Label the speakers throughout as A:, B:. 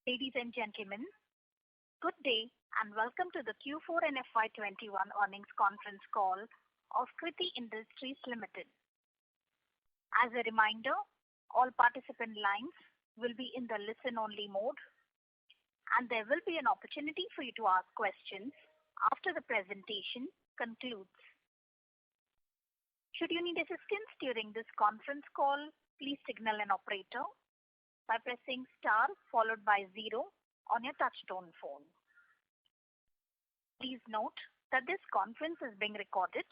A: Ladies and gentlemen, good day and welcome to the Q4 and FY21 earnings conference call of Kriti Industries Limited. As a reminder, all participant lines will be in the listen-only mode, and there will be an opportunity for you to ask questions after the presentation concludes. Should you need assistance during this conference call, please signal an operator by pressing star followed by 0 on your touchtone phone. Please note that this conference is being recorded.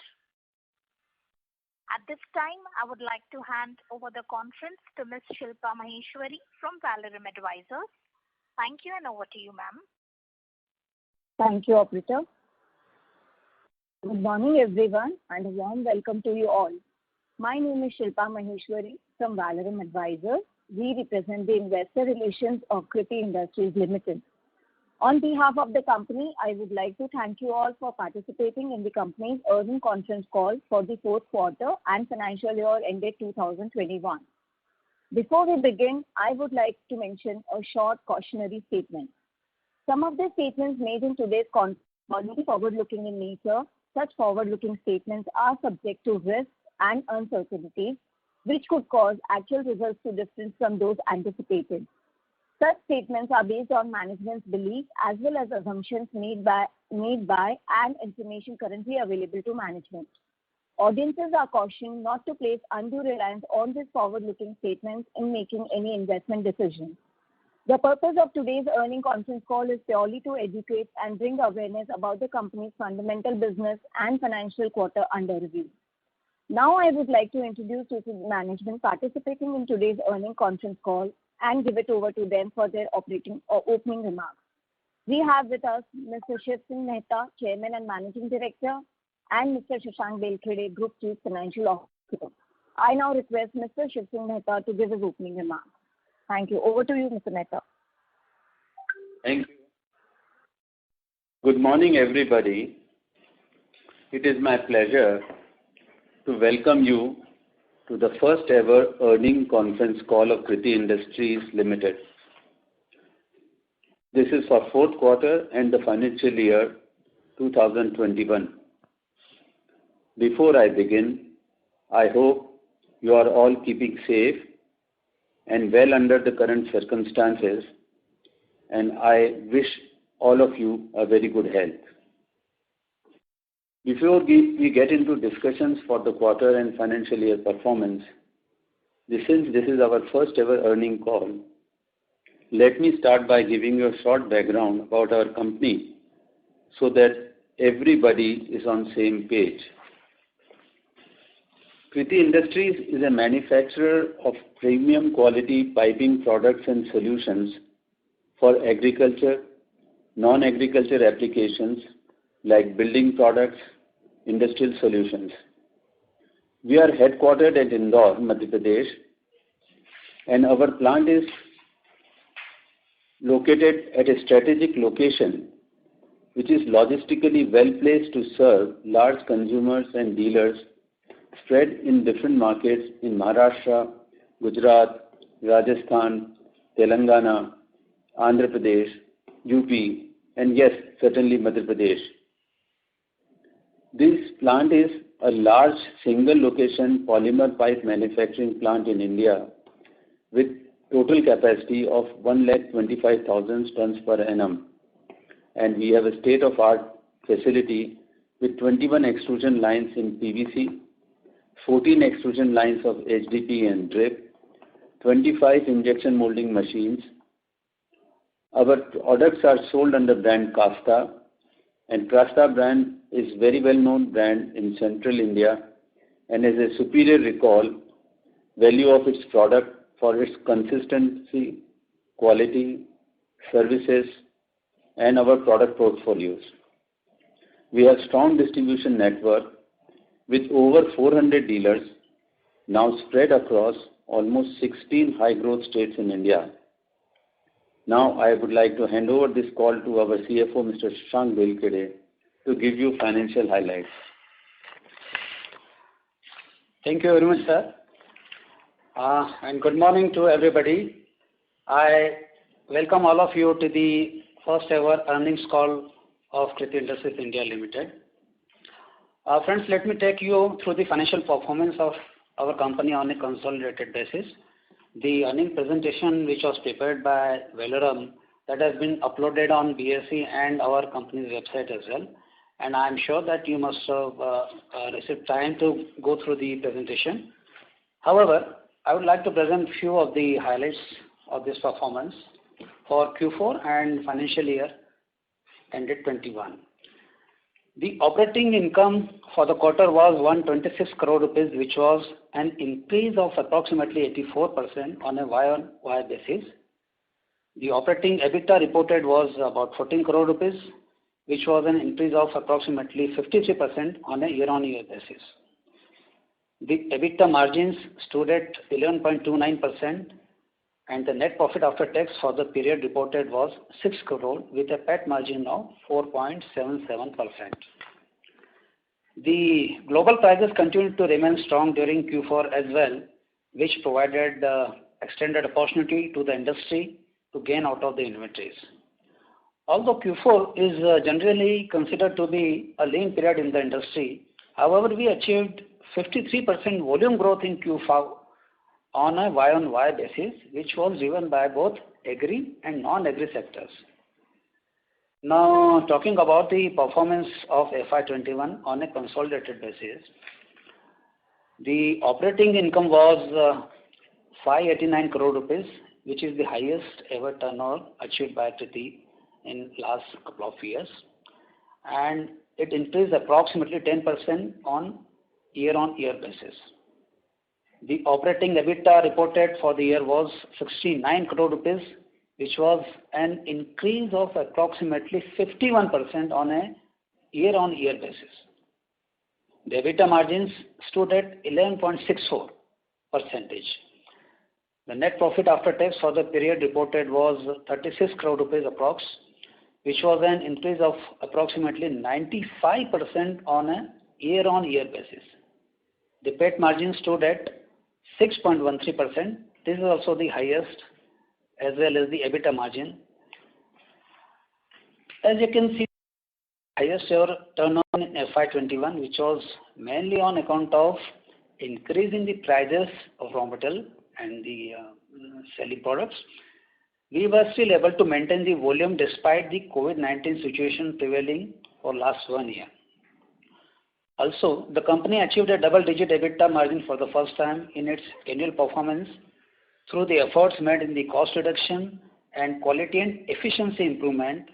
A: At this time, I would like to hand over the conference to Ms. Shilpa Maheshwari from Valorem Advisors. Thank you, and over to you, ma'am.
B: Thank you, operator. Good morning, everyone, and a warm welcome to you all. My name is Shilpa Maheshwari from Valorem Advisors. We represent the investor relations of Kriti Industries Limited. On behalf of the company, I would like to thank you all for participating in the company's earnings conference call for the fourth quarter and financial year ended 2021. Before we begin, I would like to mention a short cautionary statement. Some of the statements made in today's conference are forward-looking in nature. Such forward-looking statements are subject to risks and uncertainties, which could cause actual results to differ from those anticipated. Such statements are based on management's beliefs as well as assumptions made by and information currently available to management. Audiences are cautioned not to place undue reliance on these forward-looking statements in making any investment decisions. The purpose of today's earnings conference call is purely to educate and bring awareness about the company's fundamental business and financial quarter under review. Now I would like to introduce you to the management participating in today's earnings conference call and give it over to them for their opening remarks. We have with us Mr. Shiv Singh Mehta, Chairman and Managing Director, and Mr. Shashank Belkhede, Group Chief Financial Officer. I now request Mr. Shiv Singh Mehta to give his opening remarks. Thank you. Over to you, Mr. Mehta.
C: Thank you. Good morning, everybody. It is my pleasure to welcome you to the first ever earnings conference call of Kriti Industries Limited. This is for fourth quarter and the financial year 2021. Before I begin, I hope you are all keeping safe and well under the current circumstances, and I wish all of you a very good health. Before we get into discussions for the quarter and financial year performance, since this is our first ever earnings call, let me start by giving you a short background about our company so that everybody is on the same page. Kriti Industries is a manufacturer of premium quality piping products and solutions for agriculture, non-agriculture applications like building products, industrial solutions. We are headquartered at Indore, Madhya Pradesh, and our plant is located at a strategic location which is logistically well placed to serve large consumers and dealers spread in different markets in Maharashtra, Gujarat, Rajasthan, Telangana, Andhra Pradesh, UP, and yes, certainly Madhya Pradesh. This plant is a large single location polymer pipe manufacturing plant in India with total capacity of 125,000 tons per annum, and we have a state-of-art facility with 21 extrusion lines in PVC, 14 extrusion lines of HDP and drip, 25 injection molding machines. Our products are sold under brand Casta, and Casta brand is very well known brand in central India and has a superior recall value of its product for its consistency, quality, services, and our product portfolios. We have strong distribution network with over 400 dealers now spread across almost 16 high growth states in India. Now I would like to hand over this call to our CFO, Mr. Shashank Belkhede, to give you financial highlights.
D: Thank you very much, sir. And good morning to everybody. I welcome all of you to the first ever earnings call of Kriti Industries India Limited. Friends, let me take you through the financial performance of our company on a consolidated basis. The earning presentation which was prepared by Valorum that has been uploaded on BSE and our company's website as well. And I am sure that you must have received time to go through the presentation. However, I would like to present few of the highlights of this performance for Q4 and financial year ended 21. The operating income for the quarter was 126 crore rupees, which was an increase of approximately 84% on a Y-on-Y basis. The operating EBITDA reported was about 14 crore rupees, which was an increase of approximately 53% on a year-on-year basis. The EBITDA margins stood at 11.29%, and the net profit after tax for the period reported was 6 crore with a PAT margin of 4.77%. The global prices continued to remain strong during Q4 as well, which provided extended opportunity to the industry to gain out of the inventories. Although Q4 is generally considered to be a lean period in the industry, however, we achieved 53% volume growth in Q4 on a Y-on-Y basis, which was driven by both agri and non-agri sectors. Now, talking about the performance of FY21 on a consolidated basis, the operating income was 589 crore rupees, which is the highest ever turnover achieved by Kriti in last couple of years, and it increased approximately 10% on year-on-year basis. The operating EBITDA reported for the year was 69 crore rupees, which was an increase of approximately 51% on a year-on-year basis. The EBITDA margins stood at 11.64%. The net profit after tax for the period reported was 36 crore rupees approx, which was an increase of approximately 95% on a year-on-year basis. The PAT margin stood at 6.13%. This is also the highest as well as the EBITDA margin. As you can see, highest ever turnover in FY21, which was mainly on account of increase in the prices of raw material and the selling products. We were still able to maintain the volume despite the COVID-19 situation prevailing for last 1 year. Also, the company achieved a double-digit EBITDA margin for the first time in its annual performance through the efforts made in the cost reduction and quality and efficiency improvement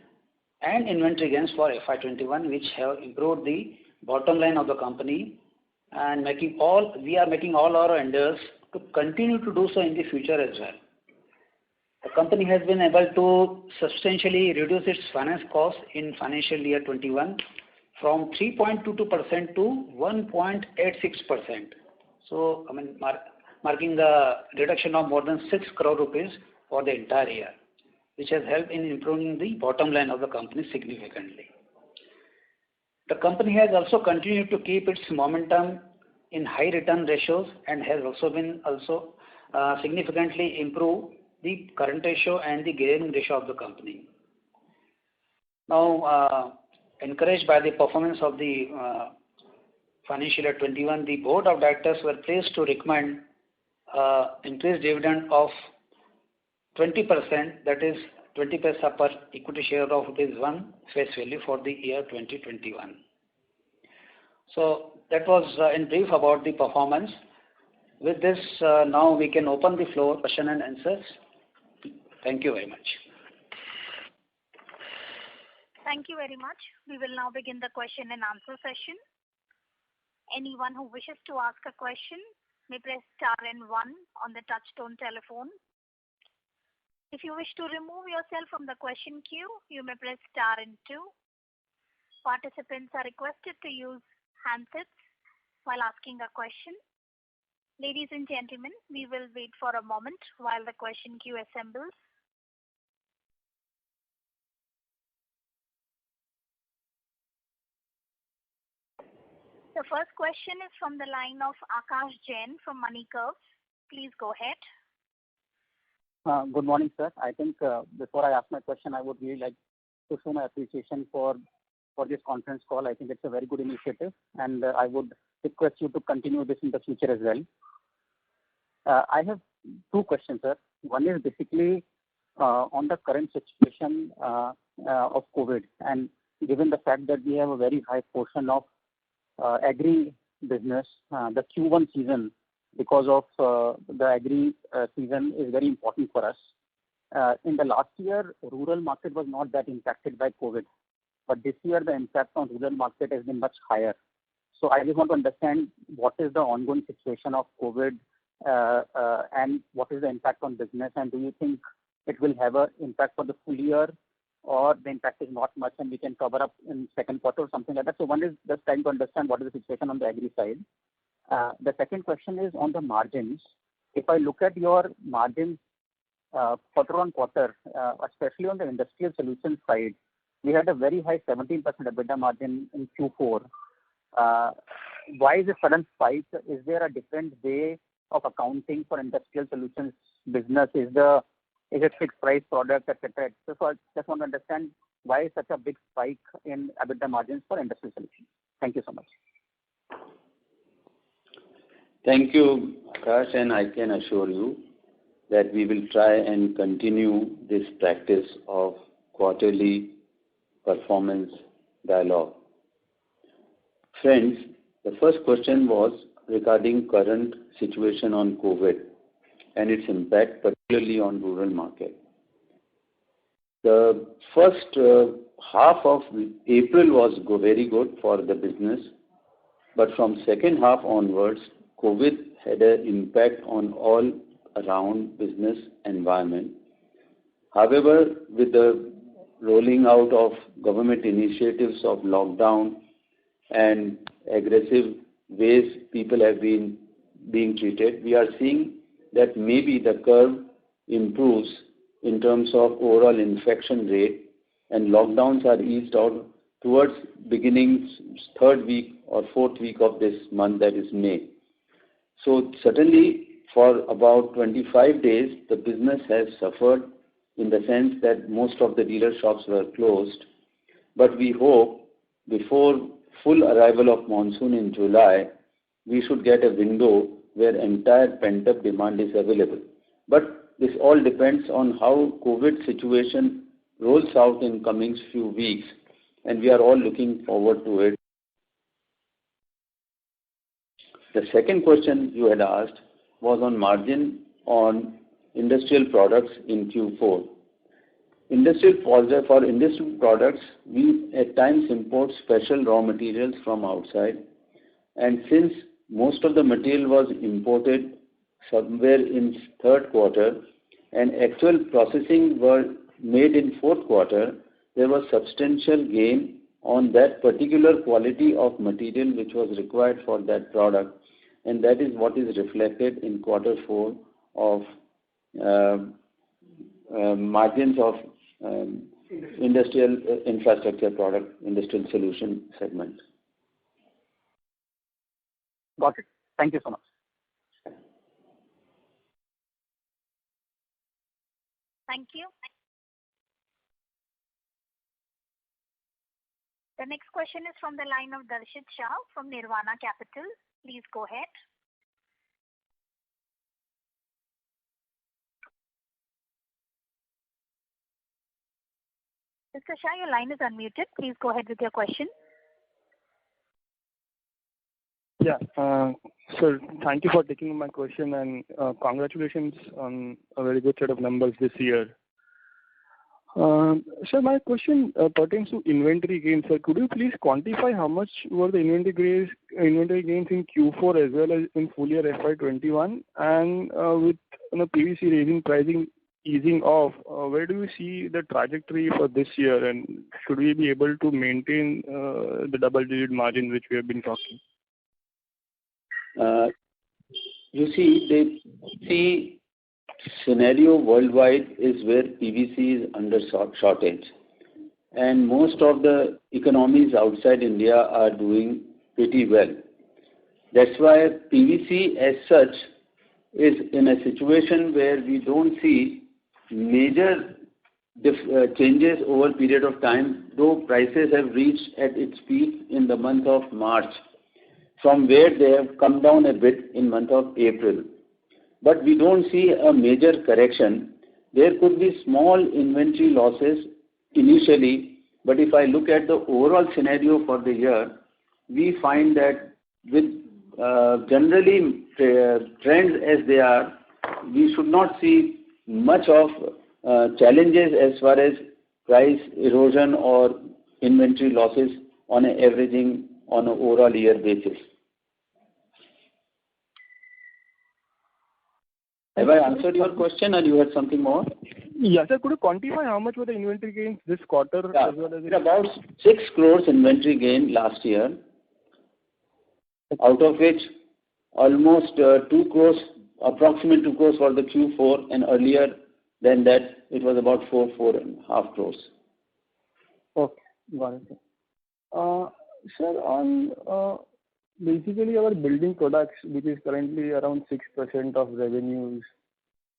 D: and inventory gains for FY21, which have improved the bottom line of the company, and we are making all our endeavors to continue to do so in the future as well. The company has been able to substantially reduce its finance cost in financial year 21 from 3.22% to 1.86%. So, marking the reduction of more than 6 crore rupees for the entire year, which has helped in improving the bottom line of the company significantly. The company has also continued to keep its momentum in high return ratios and has also been significantly improved the current ratio and the gearing ratio of the company. Now, encouraged by the performance of the financial year 21, the board of directors were pleased to recommend increased dividend of 20%, that is 20 paisa per equity share of ₹1 face value for the year 2021. So that was in brief about the performance. With this, now we can open the floor question and answers. Thank you very much.
A: Thank you very much. We will now begin the question and answer session. Anyone who wishes to ask a question may press star and 1 on the touchtone telephone. If you wish to remove yourself from the question queue, you may press star and 2. Participants are requested to use handsets while asking a question. Ladies and gentlemen, we will wait for a moment while the question queue assembles. The first question is from the line of Akash Jain from Moneycurve. Please go ahead.
E: Good morning, sir. I think before I ask my question, I would really like to show my appreciation for this conference call. I think it's a very good initiative, and I would request you to continue this in the future as well. I have two questions, sir. One is basically on the current situation of COVID, and given the fact that we have a very high portion of agri business, the Q1 season, because of the agri season, is very important for us. In the last year, rural market was not that impacted by COVID, but this year the impact on rural market has been much higher. So I just want to understand what is the ongoing situation of COVID and what is the impact on business, and do you think it will have an impact for the full year, or the impact is not much and we can cover up in second quarter or something like that? So one is just trying to understand what is the situation on the agri side. The second question is on the margins. If I look at your margins quarter on quarter, especially on the industrial solutions side, we had a very high 17% EBITDA margin in Q4. Why is the sudden spike? Is there a different way of accounting for industrial solutions business? Is it fixed price product, etc.? So I just want to understand why is such a big spike in EBITDA margins for industrial solutions. Thank you so much.
C: Thank you, Akash, and I can assure you that we will try and continue this practice of quarterly performance dialogue. Friends, the first question was regarding current situation on COVID and its impact, particularly on rural market. The first half of April was very good for the business, but from second half onwards, COVID had an impact on all around business environment. However, with the rolling out of government initiatives of lockdown and aggressive ways people have been being treated, we are seeing that maybe the curve improves in terms of overall infection rate, and lockdowns are eased out towards beginning third week or fourth week of this month, that is May. So certainly for about 25 days, the business has suffered in the sense that most of the dealer shops were closed. But we hope before full arrival of monsoon in July, we should get a window where entire pent-up demand is available. But this all depends on how COVID situation rolls out in coming few weeks, and we are all looking forward to it. The second question you had asked was on margin on industrial products in Q4. For industrial products, we at times import special raw materials from outside, and since most of the material was imported somewhere in third quarter and actual processing were made in fourth quarter, there was substantial gain on that particular quality of material which was required for that product, and that is what is reflected in quarter 4 of margins of industrial infrastructure product, industrial solution segment.
E: Got it. Thank you so much.
A: Thank you. The next question is from the line of Darshit Shah from Nirvana Capital. Please go ahead. Mr. Shah, your line is unmuted. Please go ahead with your question.
F: Yeah, sir, thank you for taking my question, and congratulations on a very good set of numbers this year. Sir, my question pertains to inventory gains. Sir, could you please quantify how much were the inventory gains in Q4 as well as in full year FY21? And with PVC raising pricing easing off, where do you see the trajectory for this year? And should we be able to maintain the double-digit margin which we have been talking?
C: You see, the scenario worldwide is where PVC is under shortage, and most of the economies outside India are doing pretty well. That's why PVC as such is in a situation where we don't see major changes over a period of time, though prices have reached at its peak in the month of March, from where they have come down a bit in month of April. But we don't see a major correction. There could be small inventory losses initially, but if I look at the overall scenario for the year, we find that with generally trends as they are, we should not see much of challenges as far as price erosion or inventory losses on an averaging on an overall year basis. Have I answered your question, or you had something more?
F: Yes, sir. Could you quantify how much were the inventory gains this quarter as well as
C: about 6 crores inventory gain last year, out of which almost 2 crores, approximate 2 crores for the Q4, and earlier than that it was about 4.5 crores.
F: Okay, got it. Sir, on basically our building products, which is currently around 6% of revenues,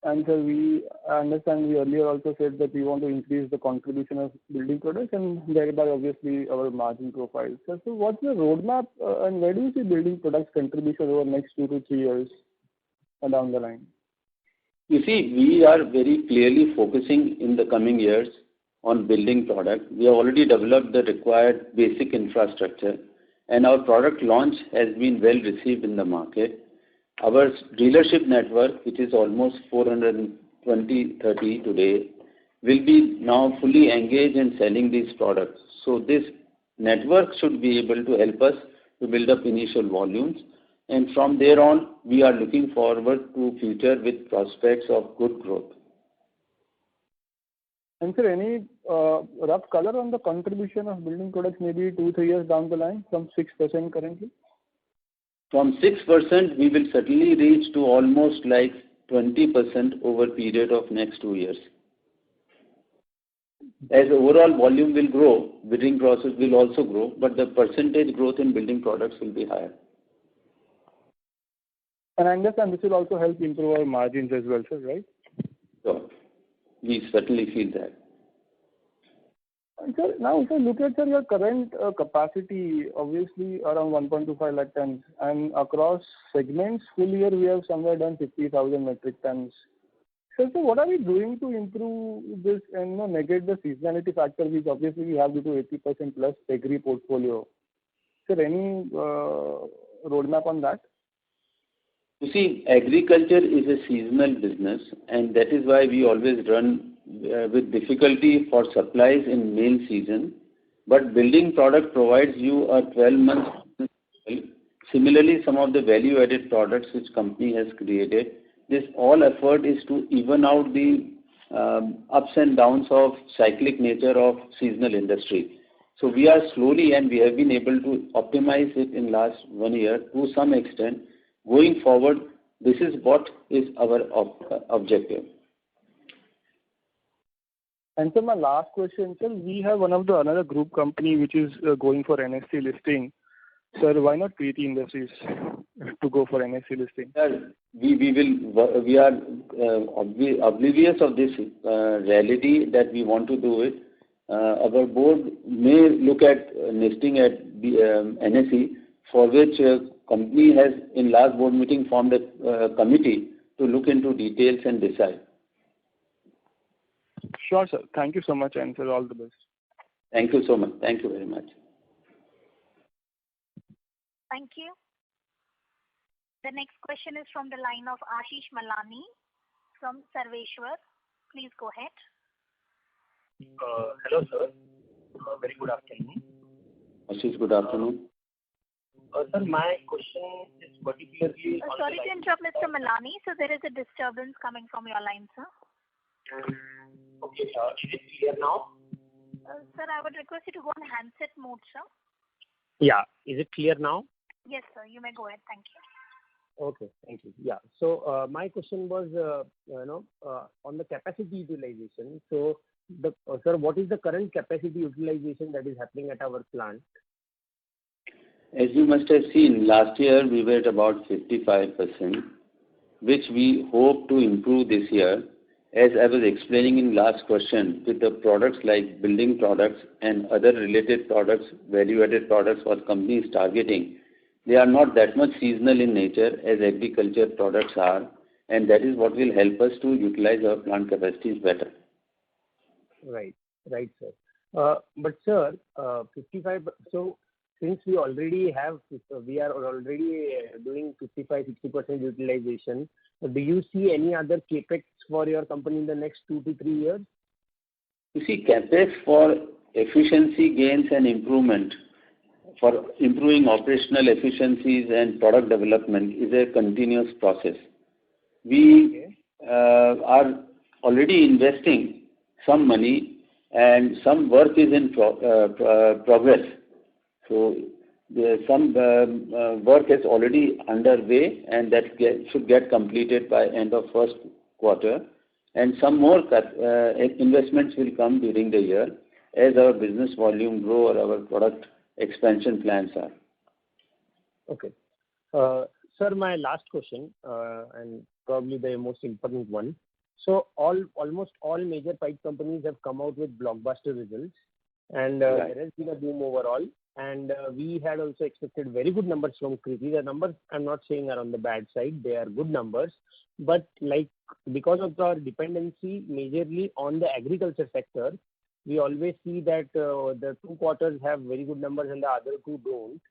F: and sir, I understand we earlier also said that we want to increase the contribution of building products and thereby obviously our margin profile. So what's the roadmap and where do you see building products contribution over the next 2 to 3 years down the line?
C: You see, we are very clearly focusing in the coming years on building product. We have already developed the required basic infrastructure, and our product launch has been well received in the market. Our dealership network, which is almost 430 today, will be now fully engaged in selling these products. So this network should be able to help us to build up initial volumes, and from there on we are looking forward to future with prospects of good growth.
F: And sir, any rough color on the contribution of building products maybe 2-3 years down the line from 6% currently?
C: From 6%, we will certainly reach to almost like 20% over a period of next 2 years. As overall volume will grow, bidding process will also grow, but the percentage growth in building products will be higher.
F: And I understand this will also help improve our margins as well, sir, right?
C: So, we certainly feel that.
F: And sir, now if I look at your current capacity, obviously around 1.25 lakh tons, and across segments, full year we have somewhere done 50,000 metric tons. So what are we doing to improve this and negate the seasonality factor, which obviously we have due to 80% plus agri portfolio? Sir, any roadmap on that?
C: You see, agriculture is a seasonal business, and that is why we always run with difficulty for supplies in main season. But building product provides you a 12-month. Similarly, some of the value-added products which company has created, this all effort is to even out the ups and downs of cyclic nature of seasonal industry. So we are slowly, and we have been able to optimize it in last 1 year to some extent. Going forward, this is what is our objective.
F: And so my last question, sir, we have another group company which is going for NSE listing. Sir, why not Preeti Industries to go for NSE listing?
C: Sir, we are oblivious of this reality that we want to do it. Our board may look at listing at the NSE, for which company has in last board meeting formed a committee to look into details and decide.
F: Sure, sir. Thank you so much, and sir, all the best.
C: Thank you so much. Thank you very much.
A: Thank you. The next question is from the line of Ashish Malani from Sarveshwar. Please go ahead.
G: Hello, sir. Very good afternoon.
C: Ashish, good afternoon.
G: Sir, my question is particularly...
A: sorry to interrupt, Mr. Malani. So there is a disturbance coming from your line, sir.
G: Okay, is it clear now?
A: Sir, I would request you to go on handset mode, sir.
G: Yeah, is it clear now?
A: Yes, sir. You may go ahead. Thank you.
G: Okay, thank you. Yeah, so my question was, on the capacity utilization. So, sir, what is the current capacity utilization that is happening at our plant?
C: As you must have seen, last year we were at about 55%, which we hope to improve this year. as I was explaining in last question, with the products like building products and other related products, value-added products what company is targeting, they are not that much seasonal in nature as agriculture products are, and that is what will help us to utilize our plant capacities better.
G: Right, sir. But sir, 55. So since we are already doing 55-60% utilization, do you see any other capex for your company in the next 2 to 3 years?
C: You see, capex for efficiency gains and improvement, for improving operational efficiencies and product development is a continuous process. We are already investing some money and some work is in progress. So some work is already underway and that should get completed by end of first quarter, and some more investments will come during the year as our business volume grow or our product expansion plans are.
G: Okay. Sir, my last question, and probably the most important one. So almost all major pipe companies have come out with blockbuster results, and there has been a boom overall. And we had also expected very good numbers from Kriti. The numbers, I'm not saying, are on the bad side. They are good numbers. But because of our dependency majorly on the agriculture sector, we always see that the 2 quarters have very good numbers and the other 2 don't.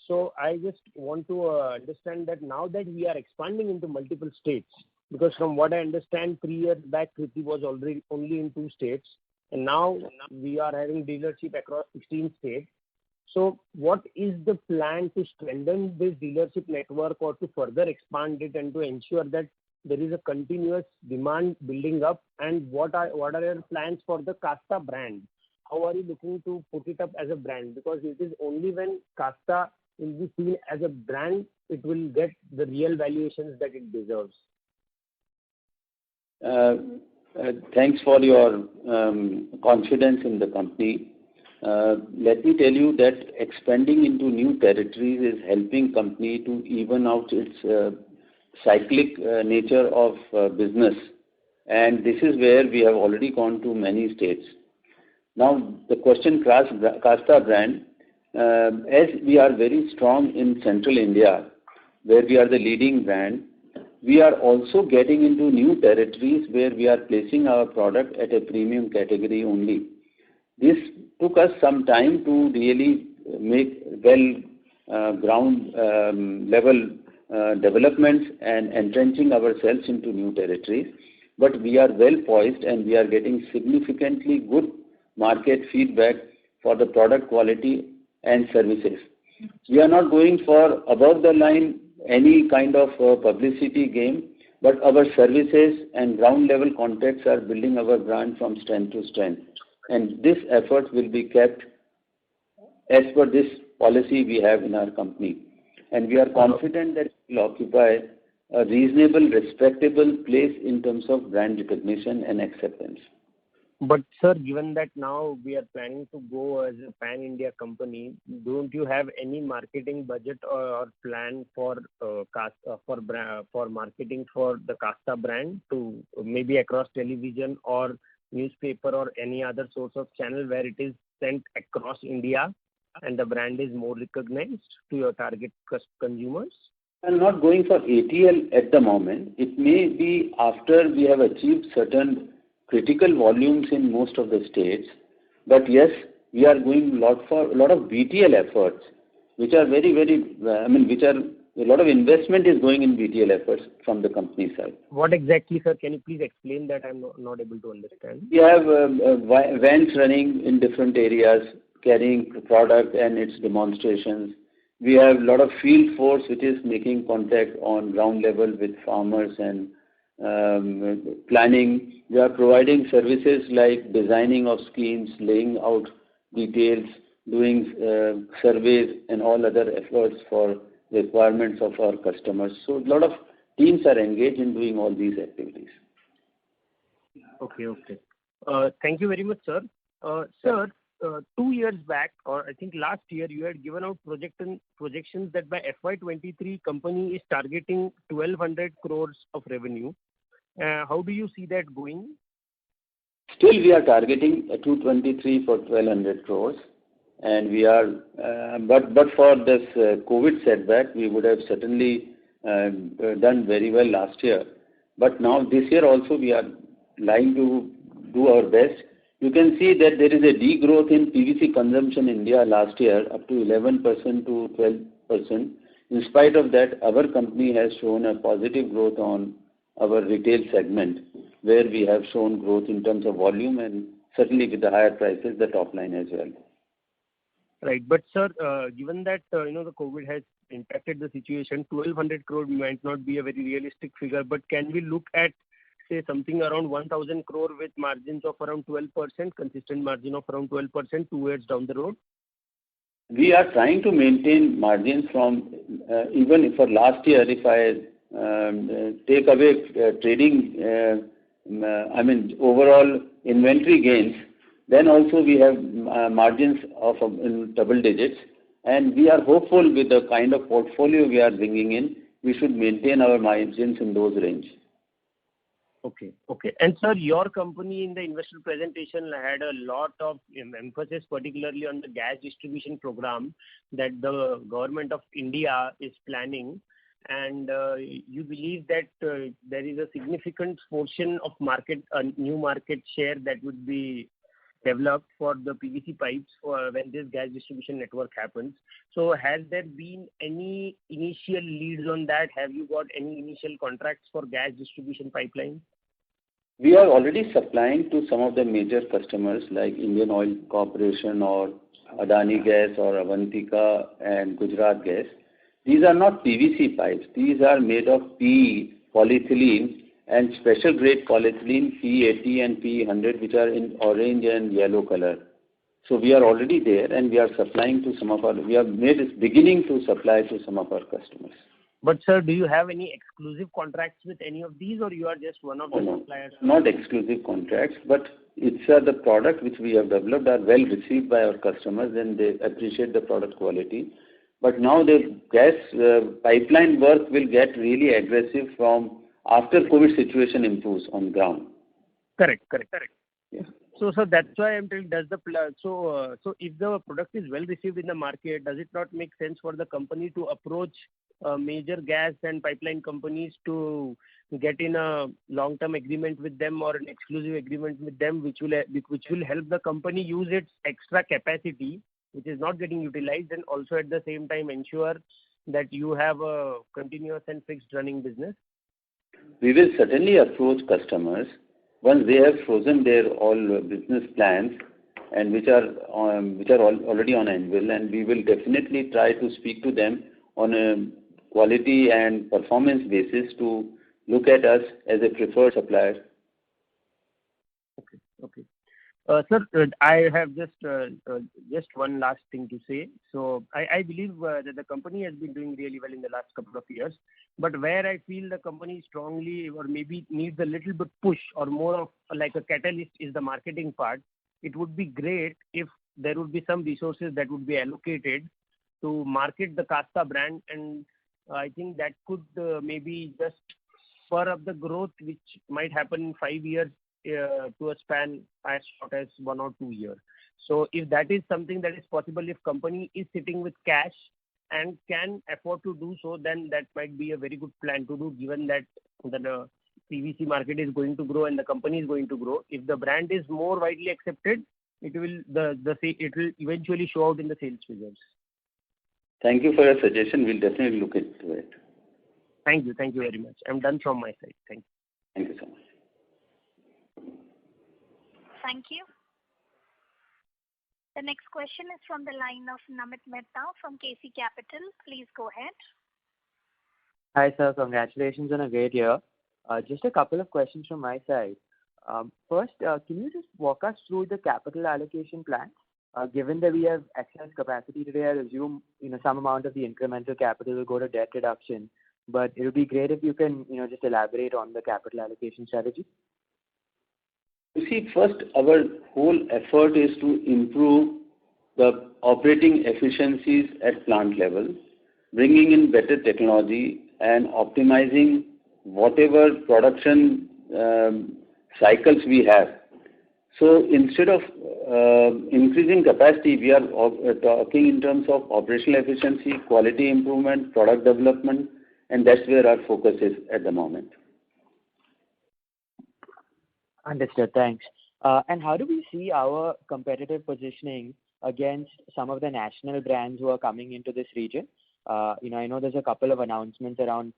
G: So I just want to understand that now that we are expanding into multiple states, because from what I understand, 3 years back, Kriti was already only in 2 states, and now we are having dealership across 16 states. So what is the plan to strengthen this dealership network or to further expand it and to ensure that there is a continuous demand building up? And what are your plans for the Casta brand? How are you looking to put it up as a brand? Because it is only when Casta will be seen as a brand, it will get the real valuations that it deserves.
C: Thanks for your confidence in the company. Let me tell you that expanding into new territories is helping company to even out its cyclic nature of business, and this is where we have already gone to many states. Now the question, Casta brand, as we are very strong in central India, where we are the leading brand, we are also getting into new territories where we are placing our product at a premium category only. This took us some time to really make ground level developments and entrenching ourselves into new territories. But we are well poised and we are getting significantly good market feedback for the product quality and services. We are not going for above the line any kind of publicity game, but our services and ground level contacts are building our brand from strength to strength. And this effort will be kept as per this policy we have in our company. And we are confident that it will occupy a reasonable, respectable place in terms of brand recognition and acceptance.
G: But sir, given that now we are planning to go as a pan-India company, don't you have any marketing budget or plan for marketing for the Casta brand to maybe across television or newspaper or any other source of channel where it is sent across India and the brand is more recognized to your target consumers?
C: I'm not going for ATL at the moment. It may be after we have achieved certain critical volumes in most of the states. But yes, we are going a lot of BTL efforts, which are a lot of investment is going in BTL efforts from the company side.
G: What exactly, sir? Can you please explain that? I'm not able to understand.
C: We have vans running in different areas, carrying product and its demonstrations. We have a lot of field force which is making contact on ground level with farmers and planning. We are providing services like designing of schemes, laying out details, doing surveys and all other efforts for requirements of our customers. So a lot of teams are engaged in doing all these activities.
G: Okay. Thank you very much, sir. Sir, 2 years back, or I think last year, you had given out projections that by FY23, company is targeting 1,200 crores of revenue. How do you see that going?
C: Still, we are targeting 223 for 1,200 crores, and we are. But for this COVID setback, we would have certainly done very well last year. But now this year also we are lying to do our best. You can see that there is a degrowth in PVC consumption in India last year, up to 11% to 12%. In spite of that, our company has shown a positive growth on our retail segment, where we have shown growth in terms of volume and certainly with the higher prices, the top line as well.
G: Right. But sir, given that the COVID has impacted the situation, 1,200 crore might not be a very realistic figure, but can we look at, say, something around 1,000 crore with margins of around 12%, consistent margin of around 12% 2 years down the road?
C: We are trying to maintain margins from, even for last year, if I take away trading, overall inventory gains, then also we have margins of in double digits, and we are hopeful with the kind of portfolio we are bringing in, we should maintain our margins in those range.
G: Okay. And sir, your company in the investor presentation had a lot of emphasis, particularly on the gas distribution program that the government of India is planning. And you believe that there is a significant portion of market, new market share that would be developed for the PVC pipes when this gas distribution network happens. So has there been any initial leads on that? Have you got any initial contracts for gas distribution pipelines?
C: We are already supplying to some of the major customers like Indian Oil Corporation or Adani Gas or Avantika and Gujarat Gas. These are not PVC pipes. These are made of PE, polyethylene, and special grade polyethylene P80 and P100, which are in orange and yellow color. So we are already there, and we are supplying to some of our. We are beginning to supply to some of our customers.
G: But sir, do you have any exclusive contracts with any of these, or you are just one of the suppliers?
C: Not exclusive contracts, but it's the product which we have developed are well received by our customers, and they appreciate the product quality. But now the gas pipeline work will get really aggressive from after COVID situation improves on ground.
G: Correct.
C: Yeah.
G: So that's why I'm telling. So if the product is well received in the market, does it not make sense for the company to approach major gas and pipeline companies to get in a long-term agreement with them or an exclusive agreement with them, which will help the company use its extra capacity, which is not getting utilized, and also at the same time ensure that you have a continuous and fixed running business?
C: We will certainly approach customers once they have frozen their all business plans and which are already on anvil, and we will definitely try to speak to them on a quality and performance basis to look at us as a preferred supplier.
G: Okay. Sir, I have just one last thing to say. So I believe that the company has been doing really well in the last couple of years. But where I feel the company strongly or maybe needs a little bit push or more of like a catalyst is the marketing part. It would be great if there would be some resources that would be allocated to market the Casta brand, and I think that could maybe just spur up the growth which might happen in 5 years to a span as short as 1 or 2 years. So if that is something that is possible, if company is sitting with cash and can afford to do so, then that might be a very good plan to do, given that the PVC market is going to grow and the company is going to grow. If the brand is more widely accepted, it will eventually show out in the sales figures.
C: Thank you for your suggestion. We'll definitely look into it.
G: Thank you very much. I'm done from my side. Thank you.
C: Thank you so much.
A: Thank you. The next question is from the line of Namit Mehta from KC Capital. Please go ahead.
H: Hi sir, congratulations on a great year. Just a couple of questions from my side. First, can you just walk us through the capital allocation plan? Given that we have excess capacity today, I assume some amount of the incremental capital will go to debt reduction. But it would be great if you can just elaborate on the capital allocation strategy.
C: You see, first, our whole effort is to improve the operating efficiencies at plant level, bringing in better technology and optimizing whatever production cycles we have. So instead of increasing capacity, we are talking in terms of operational efficiency, quality improvement, product development, and that's where our focus is at the moment.
H: Understood. Thanks. And how do we see our competitive positioning against some of the national brands who are coming into this region? I know there's a couple of announcements around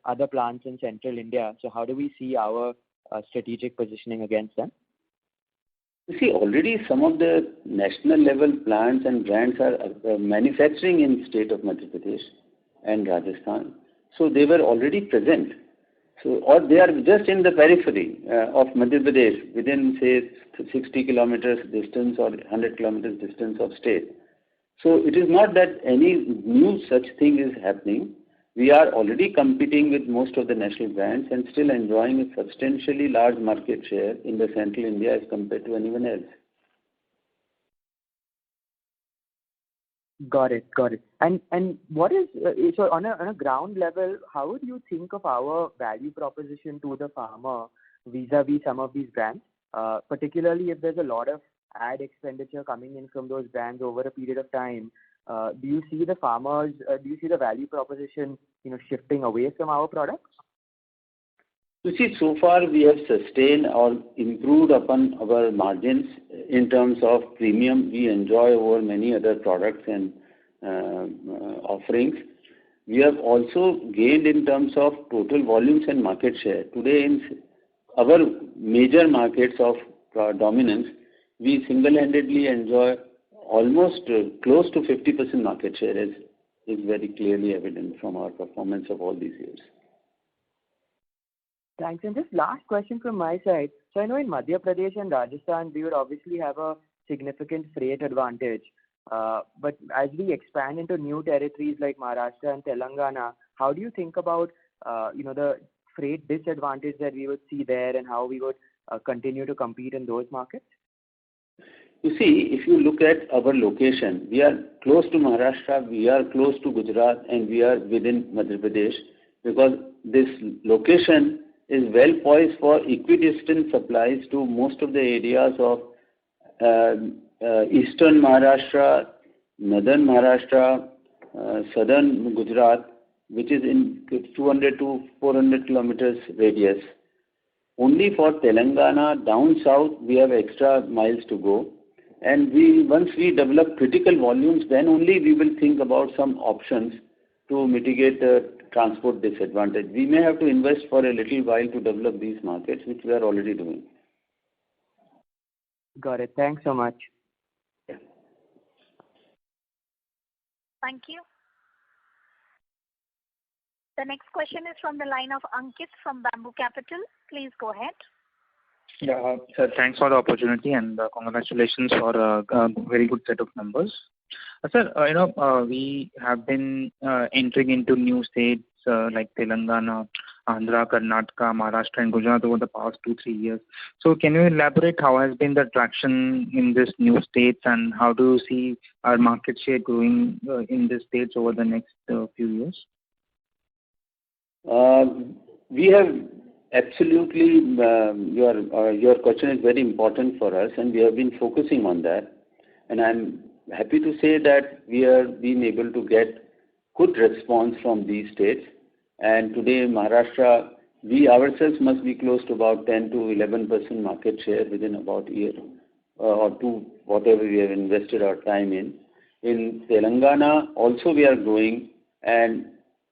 H: other plants in central India. So how do we see our strategic positioning against them?
C: You see, already some of the national level plants and brands are manufacturing in state of Madhya Pradesh and Rajasthan. So they were already present. So, or they are just in the periphery of Madhya Pradesh, within say 60 kilometers distance or 100 kilometers distance of state. So it is not that any new such thing is happening. We are already competing with most of the national brands and still enjoying a substantially large market share in the central India as compared to anyone else.
H: Got it. And what is so on a ground level? How would you think of our value proposition to the farmer vis-a-vis some of these brands, particularly if there's a lot of ad expenditure coming in from those brands over a period of time? Do you see the farmers? Do you see the value proposition, shifting away from our products?
C: You see, so far we have sustained or improved upon our margins in terms of premium we enjoy over many other products and offerings. We have also gained in terms of total volumes and market share. Today, in our major markets of dominance, we single-handedly enjoy almost close to 50% market share, is very clearly evident from our performance of all these years.
H: Thanks. And just last question from my side. So I know in Madhya Pradesh and Rajasthan, we would obviously have a significant freight advantage. But as we expand into new territories like Maharashtra and Telangana, how do you think about, the freight disadvantage that we would see there and how we would continue to compete in those markets?
C: You see, if you look at our location, we are close to Maharashtra, we are close to Gujarat, and we are within Madhya Pradesh, because this location is well poised for equidistant supplies to most of the areas of eastern Maharashtra, northern Maharashtra, southern Gujarat, which is in 200 to 400 kilometers radius. Only for Telangana down south, we have extra miles to go. And once we develop critical volumes, then only we will think about some options to mitigate the transport disadvantage. We may have to invest for a little while to develop these markets, which we are already doing.
H: Got it. Thanks so much.
C: Yeah.
A: Thank you. The next question is from the line of Ankit from Bamboo Capital. Please go ahead.
I: Yeah, sir, thanks for the opportunity and congratulations for a very good set of numbers. Sir, we have been entering into new states like Telangana, Andhra, Karnataka, Maharashtra and Gujarat over the past 2-3 years. So can you elaborate how has been the traction in these new states and how do you see our market share growing in these states over the next few years?
C: We have absolutely, your question is very important for us and we have been focusing on that. And I'm happy to say that we have been able to get good response from these states. And today in Maharashtra, we ourselves must be close to about 10 to 11% market share within about a year or two, whatever we have invested our time in. In Telangana, also we are growing, and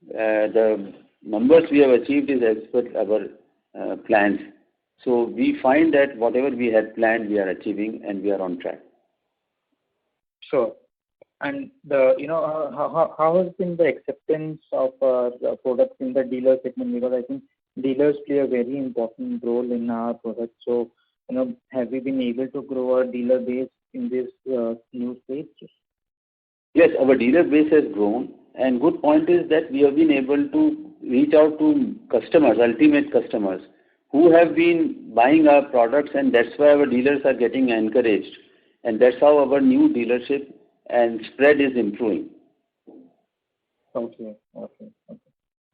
C: the numbers we have achieved is as per our plans. So we find that whatever we had planned, we are achieving, and we are on track.
I: Sure. And how has been the acceptance of the products in the dealer segment? Because I think dealers play a very important role in our products. So, have we been able to grow our dealer base in this new states?
C: Yes, our dealer base has grown. And good point is that we have been able to reach out to customers, ultimate customers, who have been buying our products, and that's why our dealers are getting encouraged. And that's how our new dealership and spread is improving.
I: Okay.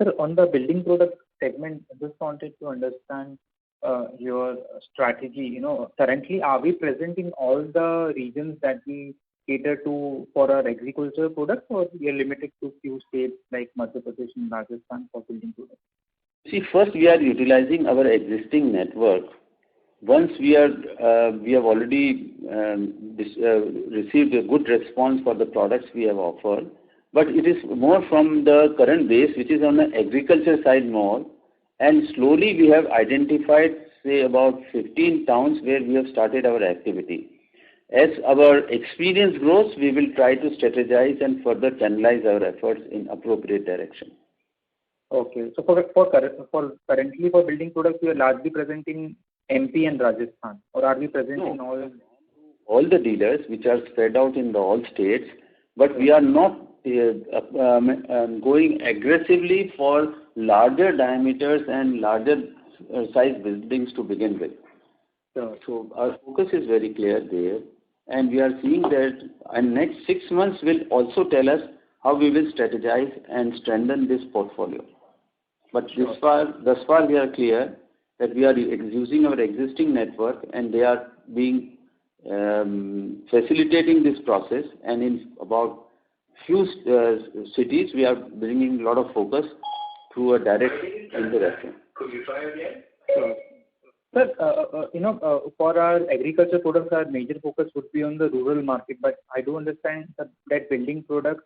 I: Sir, on the building product segment, I just wanted to understand your strategy, currently are we present in all the regions that we cater to for our agriculture products, or we are limited to few states like Madhya Pradesh and Rajasthan for building products?
C: See, first we are utilizing our existing network. Once we have already received a good response for the products we have offered, but it is more from the current base, which is on the agriculture side more, and slowly we have identified, say, about 15 towns where we have started our activity. As our experience grows, we will try to strategize and further channelize our efforts in appropriate direction.
I: Okay. So currently for building products, we are largely present in MP and Rajasthan, or are we present in
C: all the dealers which are spread out in all states, but we are not going aggressively for larger diameters and larger size buildings to begin with. So our focus is very clear there, and we are seeing that in next 6 months will also tell us how we will strategize and strengthen this portfolio. But thus far we are clear that we are using our existing network, and they are being facilitating this process, and in about few cities we are bringing a lot of focus through a direct interaction.
I: Could you try again? Sure. Sir, for our agriculture products, our major focus would be on the rural market, but I do understand that building products,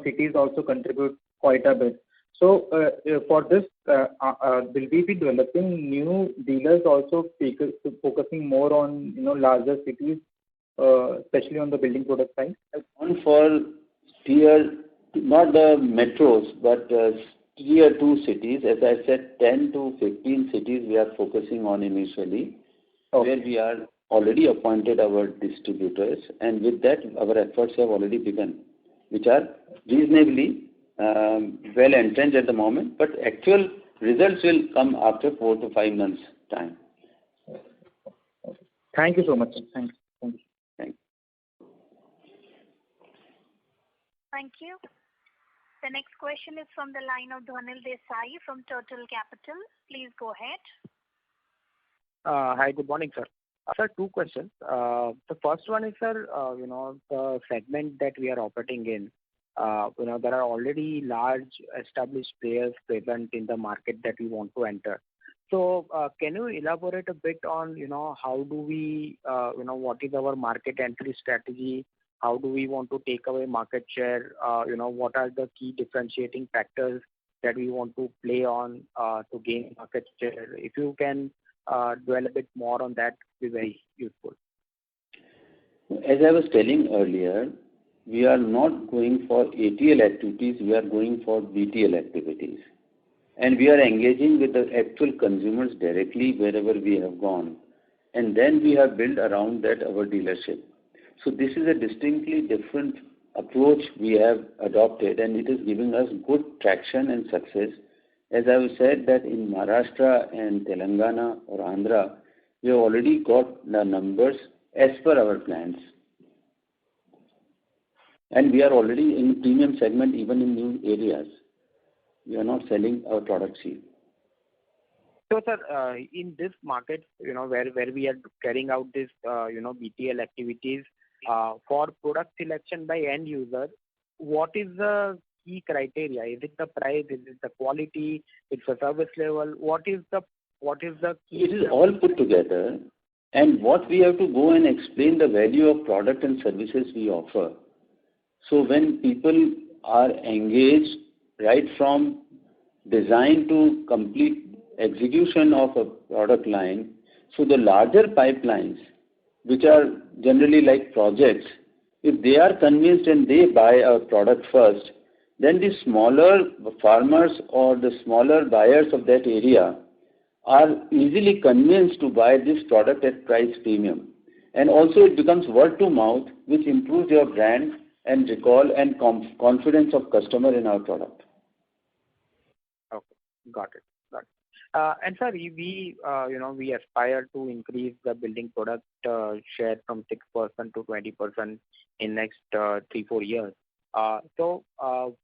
I: cities also contribute quite a bit. So for this, will we be developing new dealers also focusing more on larger cities, especially on the building product side?
C: One for not the metros, but tier 2 cities. As I said, 10 to 15 cities we are focusing on initially, where we are already appointed our distributors, and with that our efforts have already begun, which are reasonably well entrenched at the moment, but actual results will come after 4 to 5 months time.
I: Thank you so much. Thank you.
A: Thank you. The next question is from the line of Dhwanil Desai from Turtle Capital. Please go ahead.
J: Hi, good morning, sir. Sir, 2 questions. The first one is, sir, the segment that we are operating in, there are already large established players present in the market that we want to enter. So, can you elaborate a bit on, how do we, what is our market entry strategy? How do we want to take away market share? What are the key differentiating factors that we want to play on to gain market share? If you can dwell a bit more on that, it will be very useful.
C: As I was telling earlier, we are not going for ATL activities, we are going for BTL activities. And we are engaging with the actual consumers directly wherever we have gone. And then we have built around that our dealership. So this is a distinctly different approach we have adopted, and it is giving us good traction and success. As I have said that in Maharashtra and Telangana or Andhra, we have already got the numbers as per our plans. And we are already in premium segment even in new areas. We are not selling our products here.
J: So, sir, in this market, where we are carrying out this, BTL activities, for product selection by end user, what is the key criteria? Is it the price? Is it the quality? It's the service level? What is the key?
C: It is all put together, and what we have to go and explain the value of product and services we offer. So when people are engaged right from design to complete execution of a product line, so the larger pipelines, which are generally like projects, if they are convinced and they buy our product first, then the smaller farmers or the smaller buyers of that area are easily convinced to buy this product at price premium. And also it becomes word to mouth, which improves your brand and recall and confidence of customer in our product.
J: Okay, got it. And sir, we aspire to increase the building product share from 6% to 20% in next 3-4 years. So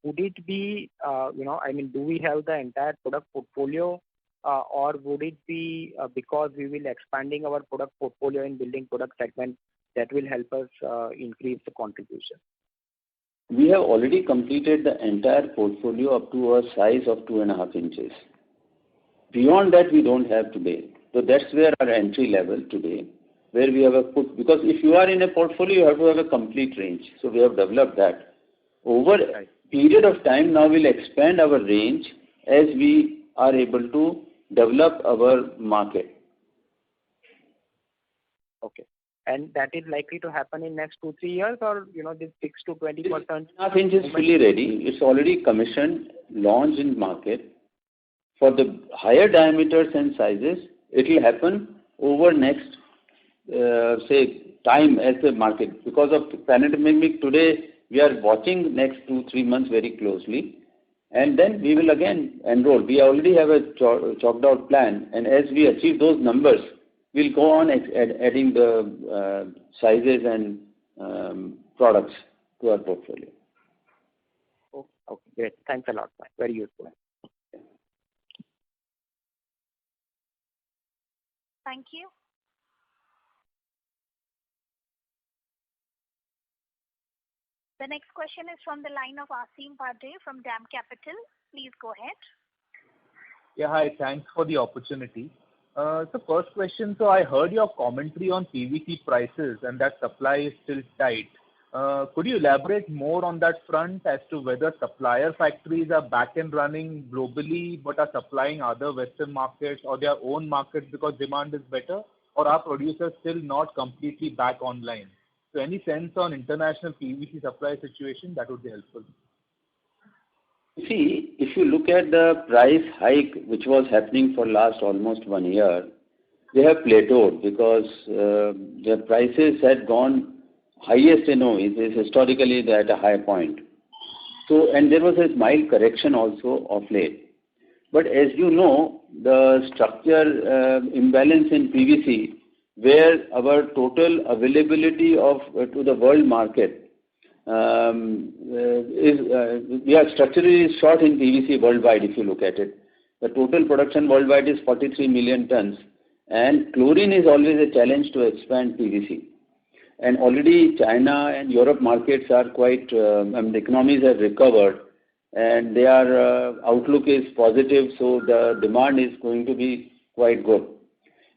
J: would it be, do we have the entire product portfolio or would it be because we will expanding our product portfolio in building product segment that will help us increase the contribution?
C: We have already completed the entire portfolio up to a size of 2.5 inches. Beyond that, we don't have today. So that's where our entry level today, where we have because if you are in a portfolio, you have to have a complete range. So we have developed that. Over a period of time, now we'll expand our range as we are able to develop our market.
J: Okay. And that is likely to happen in next 2-3 years, or this 6 to 20%?
C: 2.5 inches is fully ready. It's already commissioned, launched in market. For the higher diameters and sizes, it will happen over next, time as the market. Because of pandemic today, we are watching next 2-3 months very closely. And then we will again enroll. We already have a chalked out plan. And as we achieve those numbers, we'll go on adding the sizes and products to our portfolio.
J: Okay, great. Thanks a lot. Very useful.
A: Thank you. The next question is from the line of Asim Bhade from DAM Capital. Please go ahead.
K: Yeah, hi. Thanks for the opportunity. So first question, so I heard your commentary on PVC prices and that supply is still tight. Could you elaborate more on that front as to whether supplier factories are back and running globally but are supplying other Western markets or their own markets because demand is better, or are producers still not completely back online? So any sense on international PVC supply situation, that would be helpful.
C: See, if you look at the price hike which was happening for last almost 1 year, they have plateaued because the prices had gone highest, is historically at a high point. So, and there was a mild correction also of late. But as you know, the structure imbalance in PVC, where our total availability to the world market we are structurally short in PVC worldwide. If you look at it, the total production worldwide is 43 million tons, and chlorine is always a challenge to expand PVC. And already China and Europe markets are quite, the economies have recovered and their outlook is positive, so the demand is going to be quite good.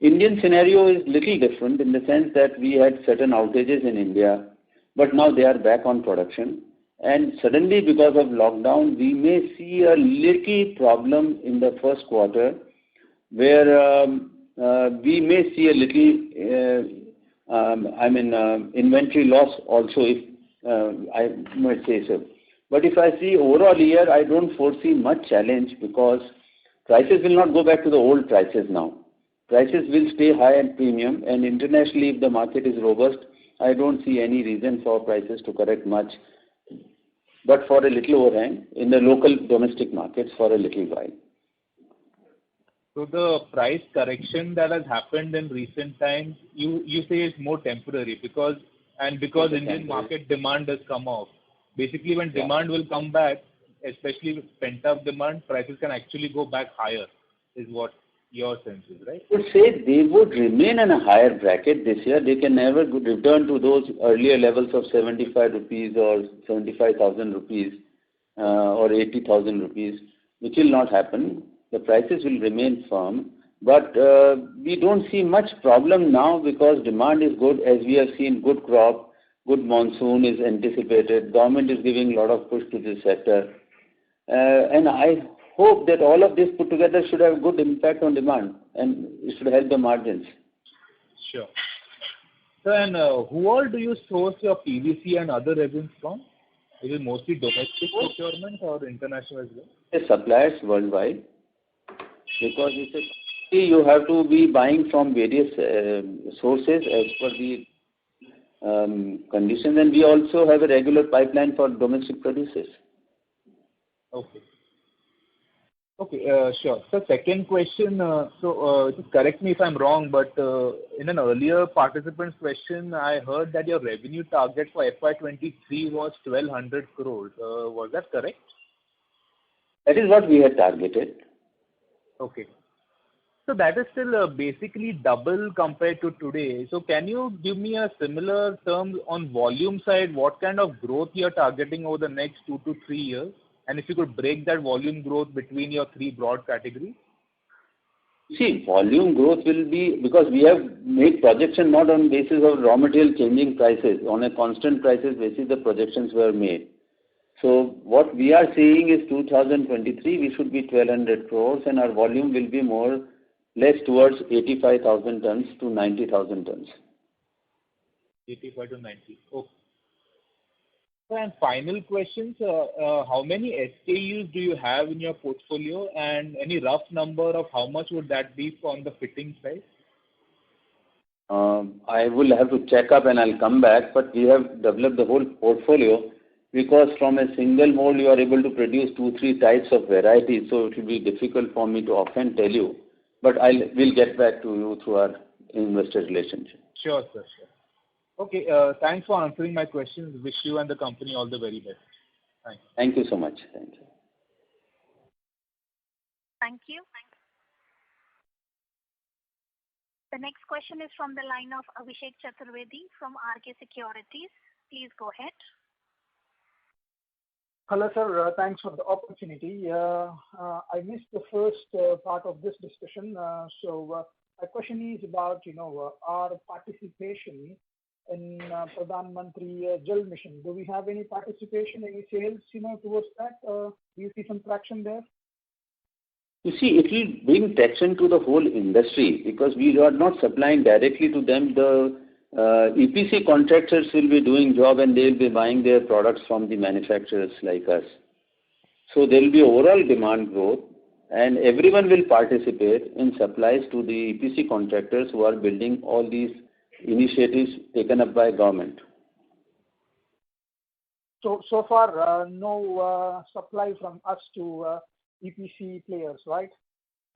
C: Indian scenario is little different in the sense that we had certain outages in India, but now they are back on production. And suddenly, because of lockdown, we may see a little problem in the first quarter, where we may see a little inventory loss also, if I might say so. But if I see overall year, I don't foresee much challenge because prices will not go back to the old prices now. Prices will stay high and premium, and internationally, if the market is robust, I don't see any reason for prices to correct much, but for a little overhang in the local domestic markets for a little while.
K: So the price correction that has happened in recent times, you say is more temporary because Indian market demand has come off. Basically, when demand will come back, especially with pent-up demand, prices can actually go back higher, is what your sense is, right?
C: I would say they would remain in a higher bracket this year. They can never return to those earlier levels of 75 rupees or 75,000 rupees or 80,000 rupees, which will not happen. The prices will remain firm, but we don't see much problem now because demand is good, as we have seen good crop, good monsoon is anticipated. Government is giving a lot of push to this sector, and I hope that all of this put together should have good impact on demand and it should help the margins.
K: Sure. So, and who all do you source your PVC and other resins from? Is it mostly domestic procurement or international as well?
C: The suppliers worldwide, because you have to be buying from various sources as per the conditions, and we also have a regular pipeline for domestic producers.
K: Okay. Okay, sure. So second question, just correct me if I'm wrong, but in an earlier participant's question, I heard that your revenue target for FY23 was 1,200 crores. Was that correct?
C: That is what we had targeted.
K: Okay. So that is still basically double compared to today. So can you give me a similar terms on volume side? What kind of growth you are targeting over the next 2 to 3 years? And if you could break that volume growth between your three broad categories?
C: See, volume growth will be, because we have made projection not on basis of raw material changing prices, on a constant prices basis the projections were made. So what we are seeing is 2023 we should be 1200 crores and our volume will be more less towards 85,000 tons to 90,000 tons.
K: 85 to 90. Okay. And final questions, how many SKUs do you have in your portfolio and any rough number of how much would that be on the fitting side?
C: I will have to check up and I'll come back, but we have developed the whole portfolio because from a single mold you are able to produce 2-3 types of varieties, so it will be difficult for me to often tell you, but we'll get back to you through our investor relationship.
K: Sure, sir, sure. Okay, thanks for answering my questions. Wish you and the company all the very best. Thanks.
C: Thank you so much. Thank you.
A: Thank you. The next question is from the line of Abhishek Chaturvedi from RK Securities. Please go ahead.
L: Hello, sir. Thanks for the opportunity. I missed the first part of this discussion. So my question is about, our participation in Pradhan Mantri Jal Mission. Do we have any participation, any sales, towards that? Do you see some traction there?
C: You see, it will bring traction to the whole industry because we are not supplying directly to them. The EPC contractors will be doing job and they will be buying their products from the manufacturers like us. So there will be overall demand growth and everyone will participate in supplies to the EPC contractors who are building all these initiatives taken up by government.
L: So far, no supply from us to EPC players, right?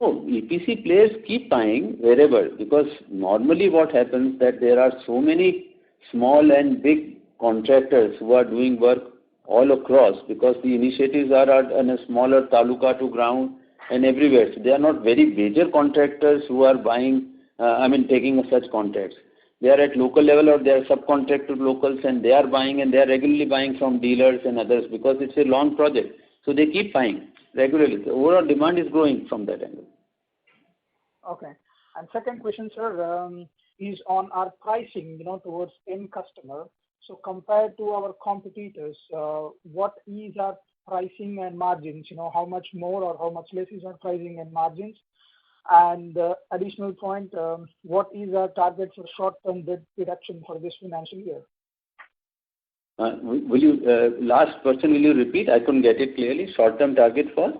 C: Oh, EPC players keep buying wherever because normally what happens that there are so many small and big contractors who are doing work all across because the initiatives are on a smaller taluka to ground and everywhere. So they are not very major contractors who are buying, taking such contracts. They are at local level or they are subcontracted locals and they are buying and they are regularly buying from dealers and others because it's a long project. So they keep buying regularly. The overall demand is growing from that angle.
L: Okay. And second question, sir, is on our pricing, towards end customer. So compared to our competitors, what is our pricing and margins? How much more or how much less is our pricing and margins? And additional point, what is our target for short-term debt reduction for this financial year?
C: Last question, will you repeat? I couldn't get it clearly. Short-term target for?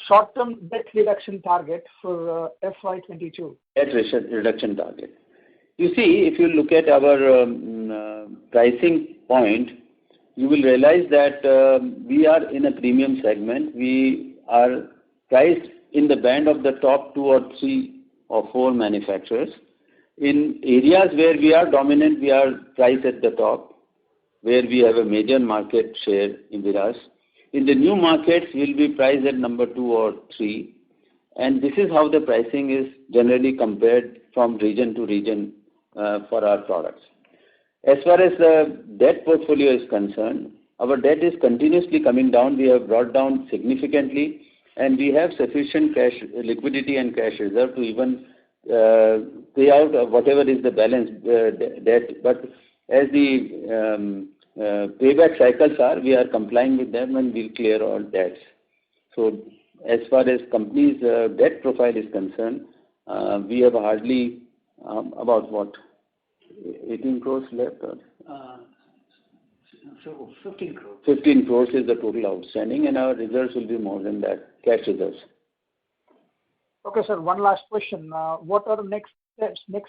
L: Short-term debt reduction target for FY22.
C: Debt reduction target. You see, if you look at our pricing point, you will realize that we are in a premium segment. We are priced in the band of the top 2 or 3 or 4 manufacturers. In areas where we are dominant, we are priced at the top, where we have a major market share with us. In the new markets, we'll be priced at number 2 or 3. And this is how the pricing is generally compared from region to region for our products. As far as the debt portfolio is concerned, our debt is continuously coming down. We have brought down significantly and we have sufficient cash liquidity and cash reserve to even pay out whatever is the balance debt. But as the payback cycles are, we are complying with them and we'll clear all debts. So as far as company's debt profile is concerned, we have hardly about what, 18 crores left?
D: So 15 crores.
C: 15 crores is the total outstanding and our reserves will be more than that, cash reserves.
L: Okay, sir. One last question. What are the next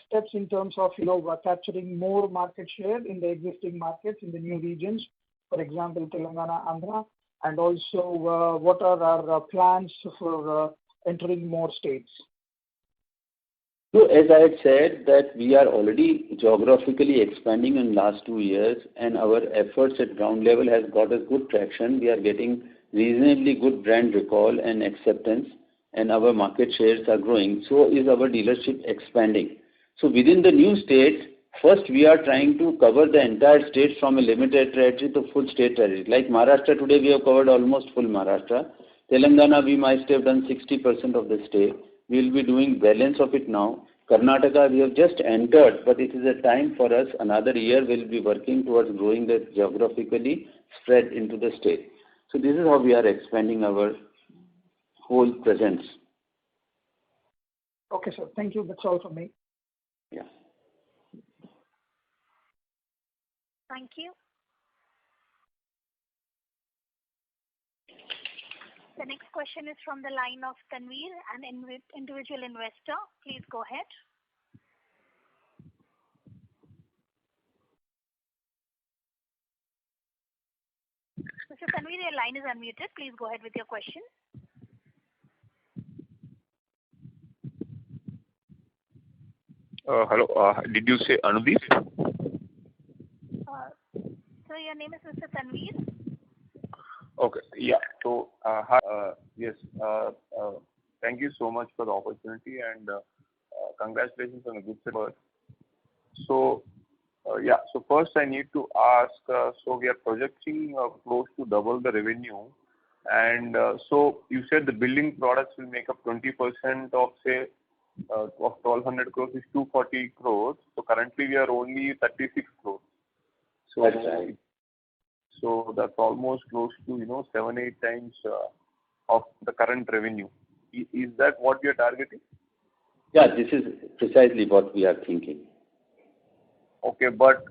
L: steps in terms of, capturing more market share in the existing markets in the new regions, for example, Telangana, Andhra, and also what are our plans for entering more states?
C: So as I had said that we are already geographically expanding in last 2 years and our efforts at ground level has got us good traction. We are getting reasonably good brand recall and acceptance and our market shares are growing, so is our dealership expanding. So within the new states, first we are trying to cover the entire state from a limited territory to full state territory. Like Maharashtra, today we have covered almost full Maharashtra. Telangana, we might have done 60% of the state. We will be doing balance of it now. Karnataka, we have just entered, but it is a time for us. Another year we will be working towards growing the geographically spread into the state. So this is how we are expanding our whole presence.
L: Okay, sir. Thank you. That's all from me.
C: Yeah.
A: Thank you. The next question is from the line of Tanveer, an individual investor. Please go ahead. Mr. Tanveer, your line is unmuted. Please go ahead with your question.
M: Hello. Did you say Anudeep?
A: Sir, your name is Mr. Tanveer.
M: Okay. Yeah. So, hi. Yes. Thank you so much for the opportunity and congratulations on a good start. So, yeah. So first, I need to ask. So we are projecting close to double the revenue, and so you said the building products will make up 20% of say of 1,200 crores is 240 crores. So currently we are only 36 crores. So
C: that's right.
M: So that's almost close to 7-8 times of the current revenue. Is that what you are targeting?
C: Yeah, this is precisely what we are thinking.
M: Okay, but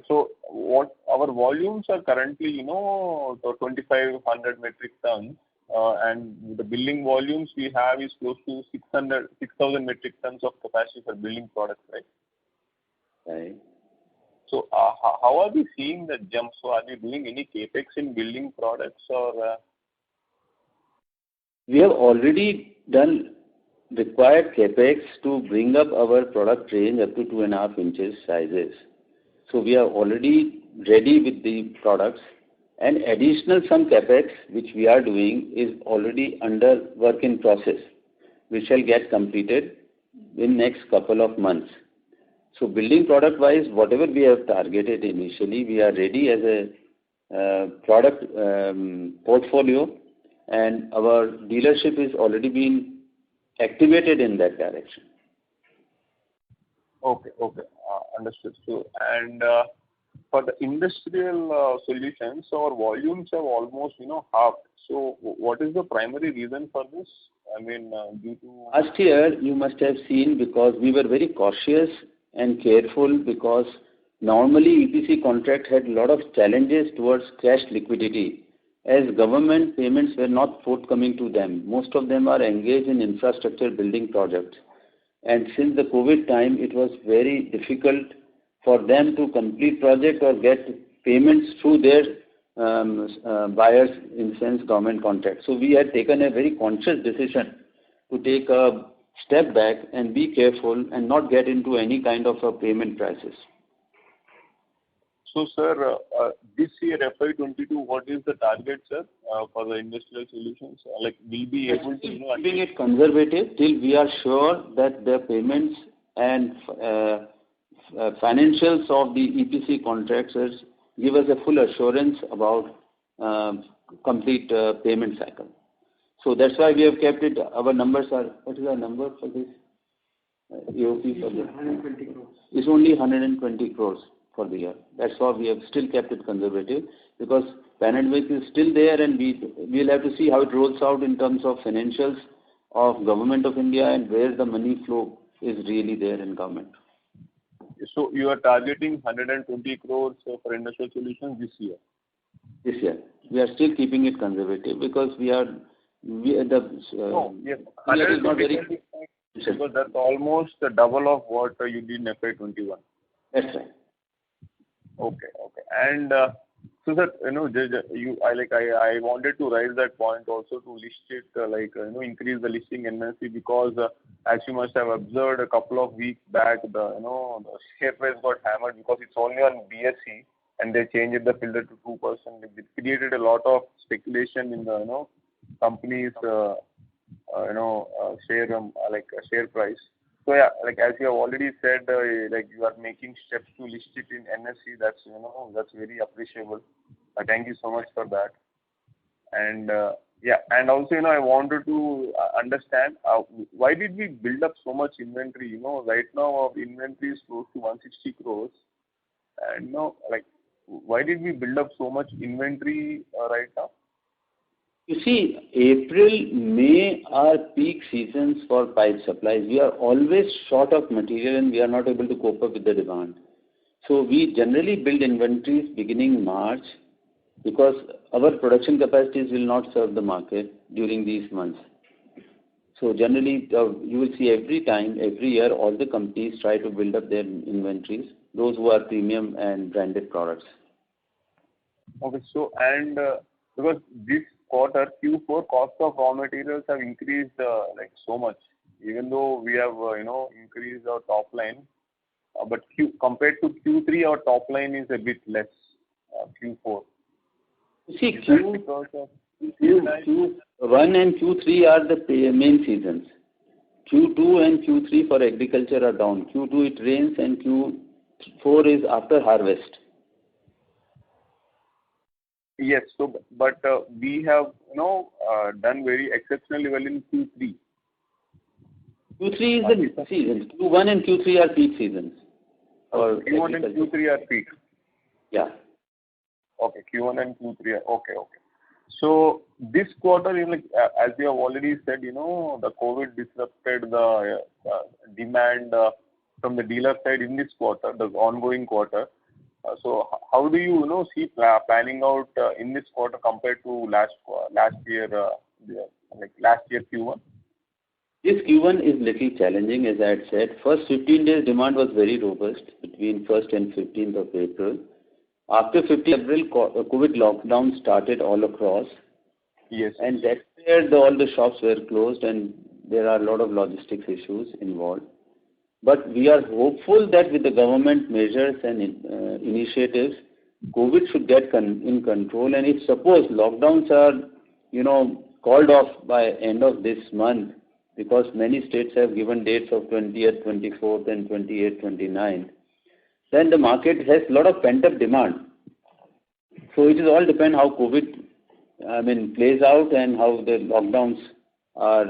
M: so what our volumes are currently 2,500 metric tons, and the building volumes we have is close to 6,000 metric tons of capacity for building products, right?
C: Right.
M: So how are we seeing that jump? So are we doing any capex in building products or?
C: We have already done required capex to bring up our product range up to 2.5 inches sizes. So we are already ready with the products, and additional some capex which we are doing is already under work in process, which shall get completed in next couple of months. So building product wise, whatever we have targeted initially, we are ready as a product portfolio, and our dealership is already been activated in that direction.
M: Okay, understood. So, and for the industrial solutions, our volumes have almost halved. So what is the primary reason for this? I mean, due to
C: last year you must have seen, because we were very cautious and careful, because normally EPC contract had a lot of challenges towards cash liquidity, as government payments were not forthcoming to them. Most of them are engaged in infrastructure building projects, and since the COVID time, it was very difficult for them to complete project or get payments through their buyers, in the sense government contracts. So we had taken a very conscious decision to take a step back and be careful and not get into any kind of a payment crisis.
M: So, sir, this year FY22, what is the target, sir, for the industrial solutions? Like, we'll be able to
C: keeping it conservative till we are sure that the payments and financials of the EPC contractors give us a full assurance about complete payment cycle. So that's why we have kept it. Our numbers are, what is our number for this? AOP for this? 120 crores. It's only 120 crores for the year. That's why we have still kept it conservative, because pandemic is still there, and we'll have to see how it rolls out in terms of financials of Government of India and where the money flow is really there in government.
M: So you are targeting 120 crores for industrial solutions this year?
C: This year. We are still keeping it conservative because yes.
M: Is not very, because that's almost the double of what you did in FY21.
C: That's right.
M: Okay. And so that I wanted to raise that point also to list it increase the listing NSE, because as you must have observed a couple of weeks back, the share price got hammered because it's only on BSE and they changed the filter to 2%. It created a lot of speculation in the company's share price. So yeah, like as you have already said, like you are making steps to list it in NSE. That's very appreciable. Thank you so much for that. And yeah, and also I wanted to understand why did we build up so much inventory? Right now our inventory is close to 160 crores, and like why did we build up so much inventory right now?
C: You see, April, May are peak seasons for pipe supplies. We are always short of material and we are not able to cope up with the demand. So we generally build inventories beginning March because our production capacities will not serve the market during these months. So generally, you will see every year, all the companies try to build up their inventories, those who are premium and branded products.
M: Okay, so and because this quarter Q4 cost of raw materials have increased like so much, even though we have increased our top line, but compared to Q3 our top line is a bit less. Q4.
C: You see, Q1 and Q3 are the main seasons. Q2 and Q3 for agriculture are down. Q2 it rains and Q4 is after harvest.
M: Yes, so but we have done very exceptionally well in Q3.
C: Q3 is the season. Q1 and Q3 are peak seasons.
M: Q1 and Q3 are peak.
C: Yeah.
M: Okay, Q1 and Q3 are okay. So this quarter, as you have already said, the COVID disrupted the demand from the dealer side in this quarter, the ongoing quarter. So how do you see planning out in this quarter compared to last year, last year Q1?
C: This Q1 is little challenging, as I had said. First 15 days demand was very robust between 1st and 15th of April. After 15th April, COVID lockdown started all across.
M: Yes.
C: And that's where all the shops were closed and there are a lot of logistics issues involved. But we are hopeful that with the government measures and initiatives, COVID should get in control. And if suppose lockdowns are, called off by end of this month, because many states have given dates of 20th, 24th and 28th, 29th, then the market has a lot of pent-up demand. So it is all depend how COVID plays out and how the lockdowns are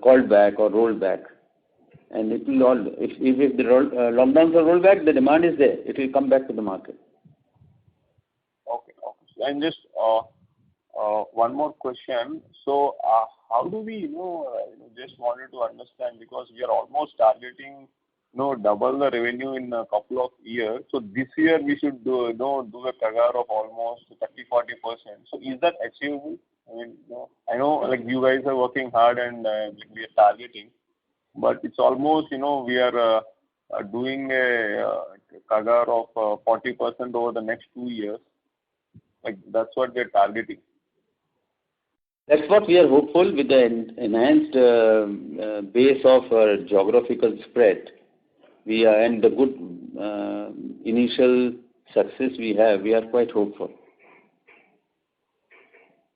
C: called back or rolled back. And it will all, if the lockdowns are rolled back, the demand is there. It will come back to the market.
M: Okay. And just one more question. So how do we, just wanted to understand, because we are almost targeting, double the revenue in a couple of years. So this year we should do a CAGR of almost 30-40%. So is that achievable? I know like you guys are working hard and we are targeting, but it's almost, we are doing a CAGR of 40% over the next 2 years. Like that's what we are targeting.
C: That's what we are hopeful with the enhanced base of geographical spread. And the good initial success we have, we are quite hopeful.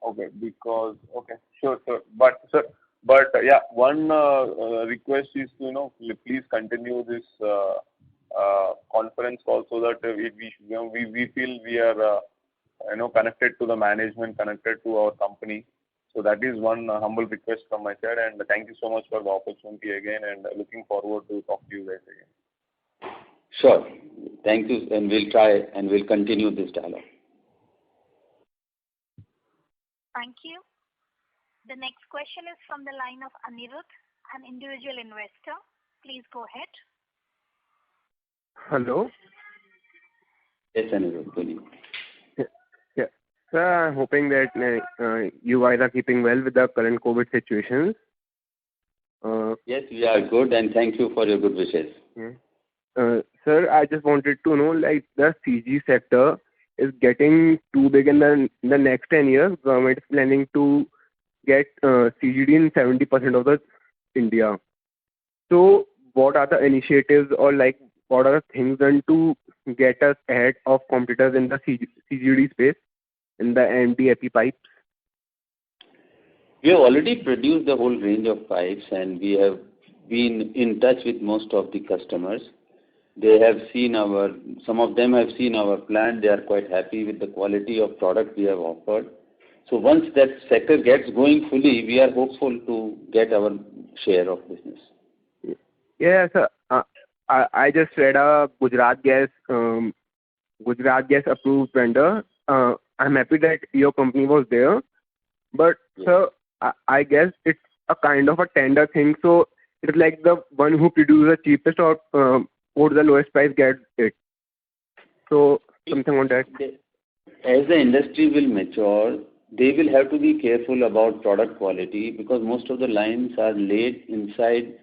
M: Okay, sure. But yeah, one request is to please continue this conference call so that we feel we are connected to the management, connected to our company. So that is one humble request from my side, and thank you so much for the opportunity again, and looking forward to talk to you guys again.
C: Sure. Thank you, and we'll try and we'll continue this dialogue.
A: Thank you. The next question is from the line of Anirudh, an individual investor. Please go ahead.
F: Hello.
C: Yes, Anirudh. Good evening.
F: Yeah. Sir, I'm hoping that you guys are keeping well with the current COVID situation.
C: Yes, we are good, and thank you for your good wishes.
F: Sir, I just wanted to know, like, the CG sector is getting too big in the next 10 years. Government is planning to get CGD in 70% of the India. So what are the initiatives or like what are the things done to get us ahead of competitors in the CGD space, in the MDF pipes?
C: We have already produced the whole range of pipes, and we have been in touch with most of the customers. They have seen some of them have seen our plant. They are quite happy with the quality of product we have offered. So once that sector gets going fully, we are hopeful to get our share of business.
N: Yeah, sir. I just read a Gujarat Gas approved vendor. I'm happy that your company was there. But sir, I guess it's a kind of a tender thing. So it's like the one who produces the cheapest or quotes the lowest price gets it. So something on that.
C: As the industry will mature, they will have to be careful about product quality because most of the lines are laid inside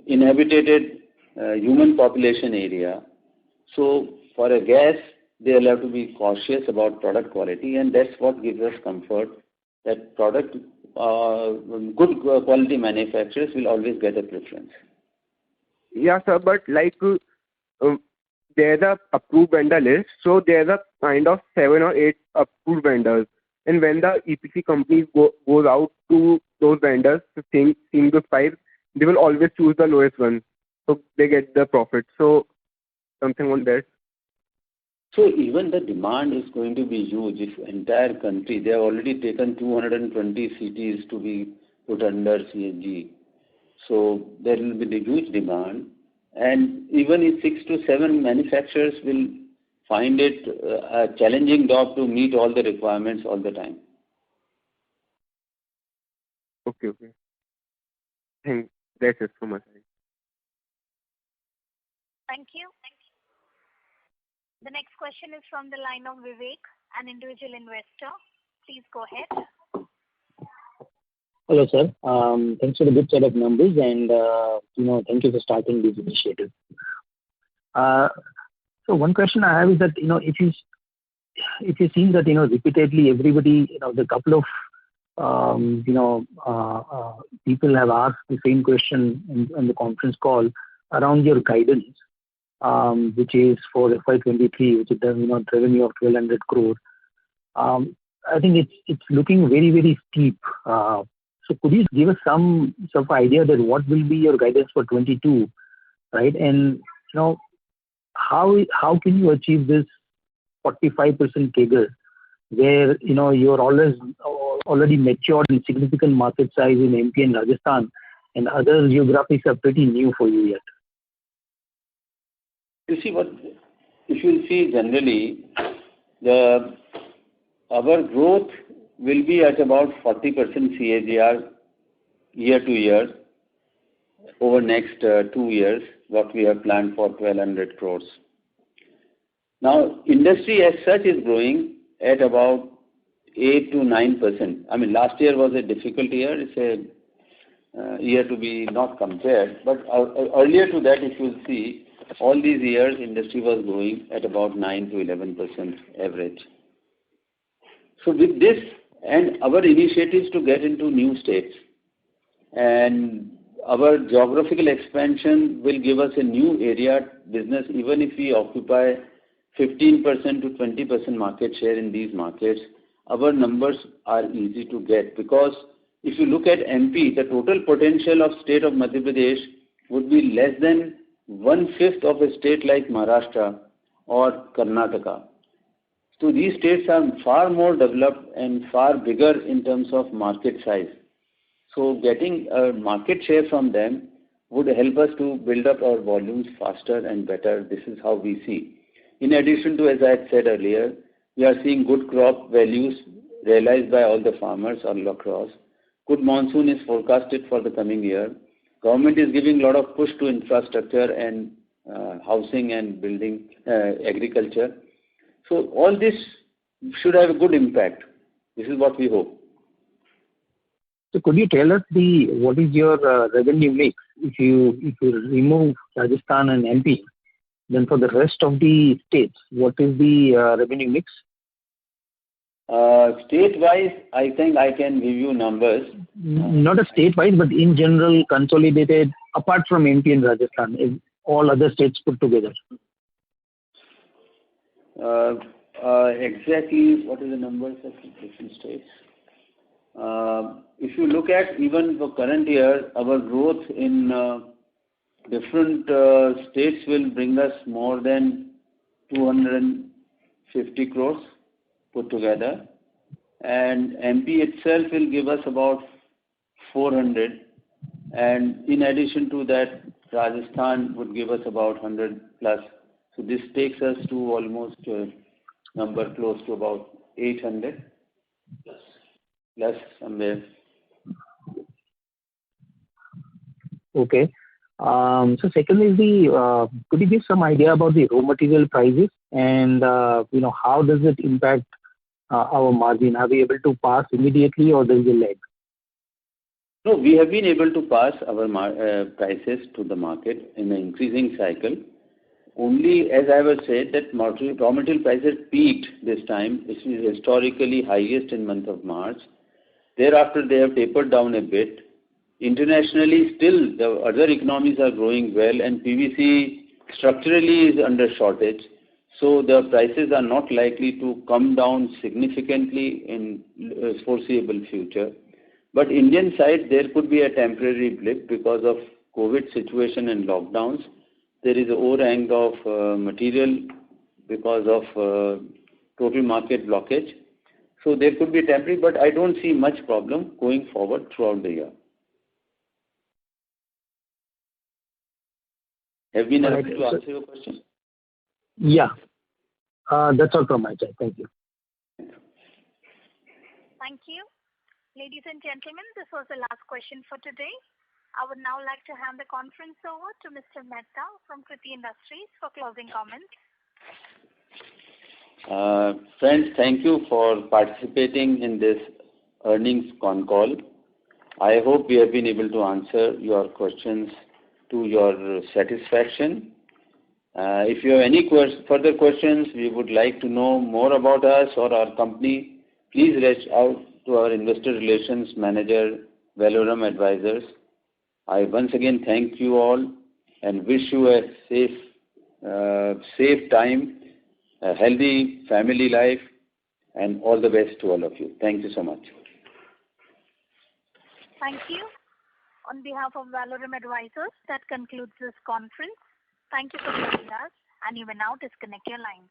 C: inhabited human population area. So for a gas, they'll have to be cautious about product quality, and that's what gives us comfort that good quality manufacturers will always get a preference.
N: Yeah, sir, but like there's a approved vendor list, so there's a kind of 7 or 8 approved vendors. And when the EPC companies goes out to those vendors to seeing those pipes, they will always choose the lowest one, so they get the profit. So something on that.
C: So even the demand is going to be huge. If entire country, they have already taken 220 cities to be put under CNG. So there will be the huge demand. And even if 6 to 7 manufacturers will find it a challenging job to meet all the requirements all the time.
N: Okay. That's it from my side.
A: Thank you. The next question is from the line of Vivek, an individual investor. Please go ahead.
O: Hello, sir. Thanks for the good set of numbers, and thank you for starting this initiative. So one question I have is that if you've seen that repeatedly everybody the couple of people have asked the same question in the conference call around your guidance, which is for FY23, which is the revenue of 1,200 crore. I think it's looking very, very steep. So could you give us some sort of idea that what will be your guidance for 22, right? And how can you achieve this 45% CAGR, where you're already matured in significant market size in MP and Rajasthan, and other geographies are pretty new for you yet?
C: If you see generally, our growth will be at about 40% CAGR year to year over next 2 years, what we have planned for 1,200 crores. Now, industry as such is growing at about 8 to 9%. I mean, last year was a difficult year. It's a year to be not compared. But earlier to that, if you see, all these years, industry was growing at about 9 to 11% average. So with this and our initiatives to get into new states and our geographical expansion will give us a new area business, even if we occupy 15% to 20% market share in these markets, our numbers are easy to get, because if you look at MP, the total potential of state of Madhya Pradesh would be less than 1/5 of a state like Maharashtra or Karnataka. So these states are far more developed and far bigger in terms of market size. So getting a market share from them would help us to build up our volumes faster and better. This is how we see. In addition to, as I had said earlier, we are seeing good crop values realized by all the farmers all across. Good monsoon is forecasted for the coming year. Government is giving a lot of push to infrastructure and housing and building agriculture. So all this should have a good impact. This is what we hope.
O: So could you tell us what is your revenue mix if you remove Rajasthan and MP? Then for the rest of the states, what is the revenue mix?
C: State-wise, I think I can give you numbers.
O: Not a state-wise, but in general, consolidated, apart from MP and Rajasthan, all other states put together.
C: exactly what is the numbers of different states. If you look at even for current year, our growth in different states will bring us more than 250 crores put together, and MP itself will give us about 400, and in addition to that, Rajasthan would give us about 100 plus. So this takes us to almost number close to about 800 plus somewhere.
O: Okay. So second is could you give some idea about the raw material prices and, how does it impact our margin? Are we able to pass immediately or there is a lag?
C: No, we have been able to pass our prices to the market in an increasing cycle. Only, as I was said, that raw material prices peaked this time. This is historically highest in month of March. Thereafter, they have tapered down a bit. Internationally, still the other economies are growing well, and PVC structurally is under shortage. So the prices are not likely to come down significantly in foreseeable future. But Indian side, there could be a temporary blip because of COVID situation and lockdowns. There is an overhang of material because of total market blockage. So there could be temporary, but I don't see much problem going forward throughout the year. Have been able to answer your question?
O: Yeah. That's all from my side. Thank you.
A: Thank you. Ladies and gentlemen, this was the last question for today. I would now like to hand the conference over to Mr. Mehta from Kriti Industries for closing comments.
C: Friends, thank you for participating in this earnings con call. I hope we have been able to answer your questions to your satisfaction. If you have any further questions, we would like to know more about us or our company, please reach out to our Investor Relations Manager, Valorum Advisors. I once again thank you all and wish you a safe time, a healthy family life, and all the best to all of you. Thank you so much.
A: Thank you. On behalf of Valorum Advisors, that concludes this conference. Thank you for joining us, and you may now disconnect your lines.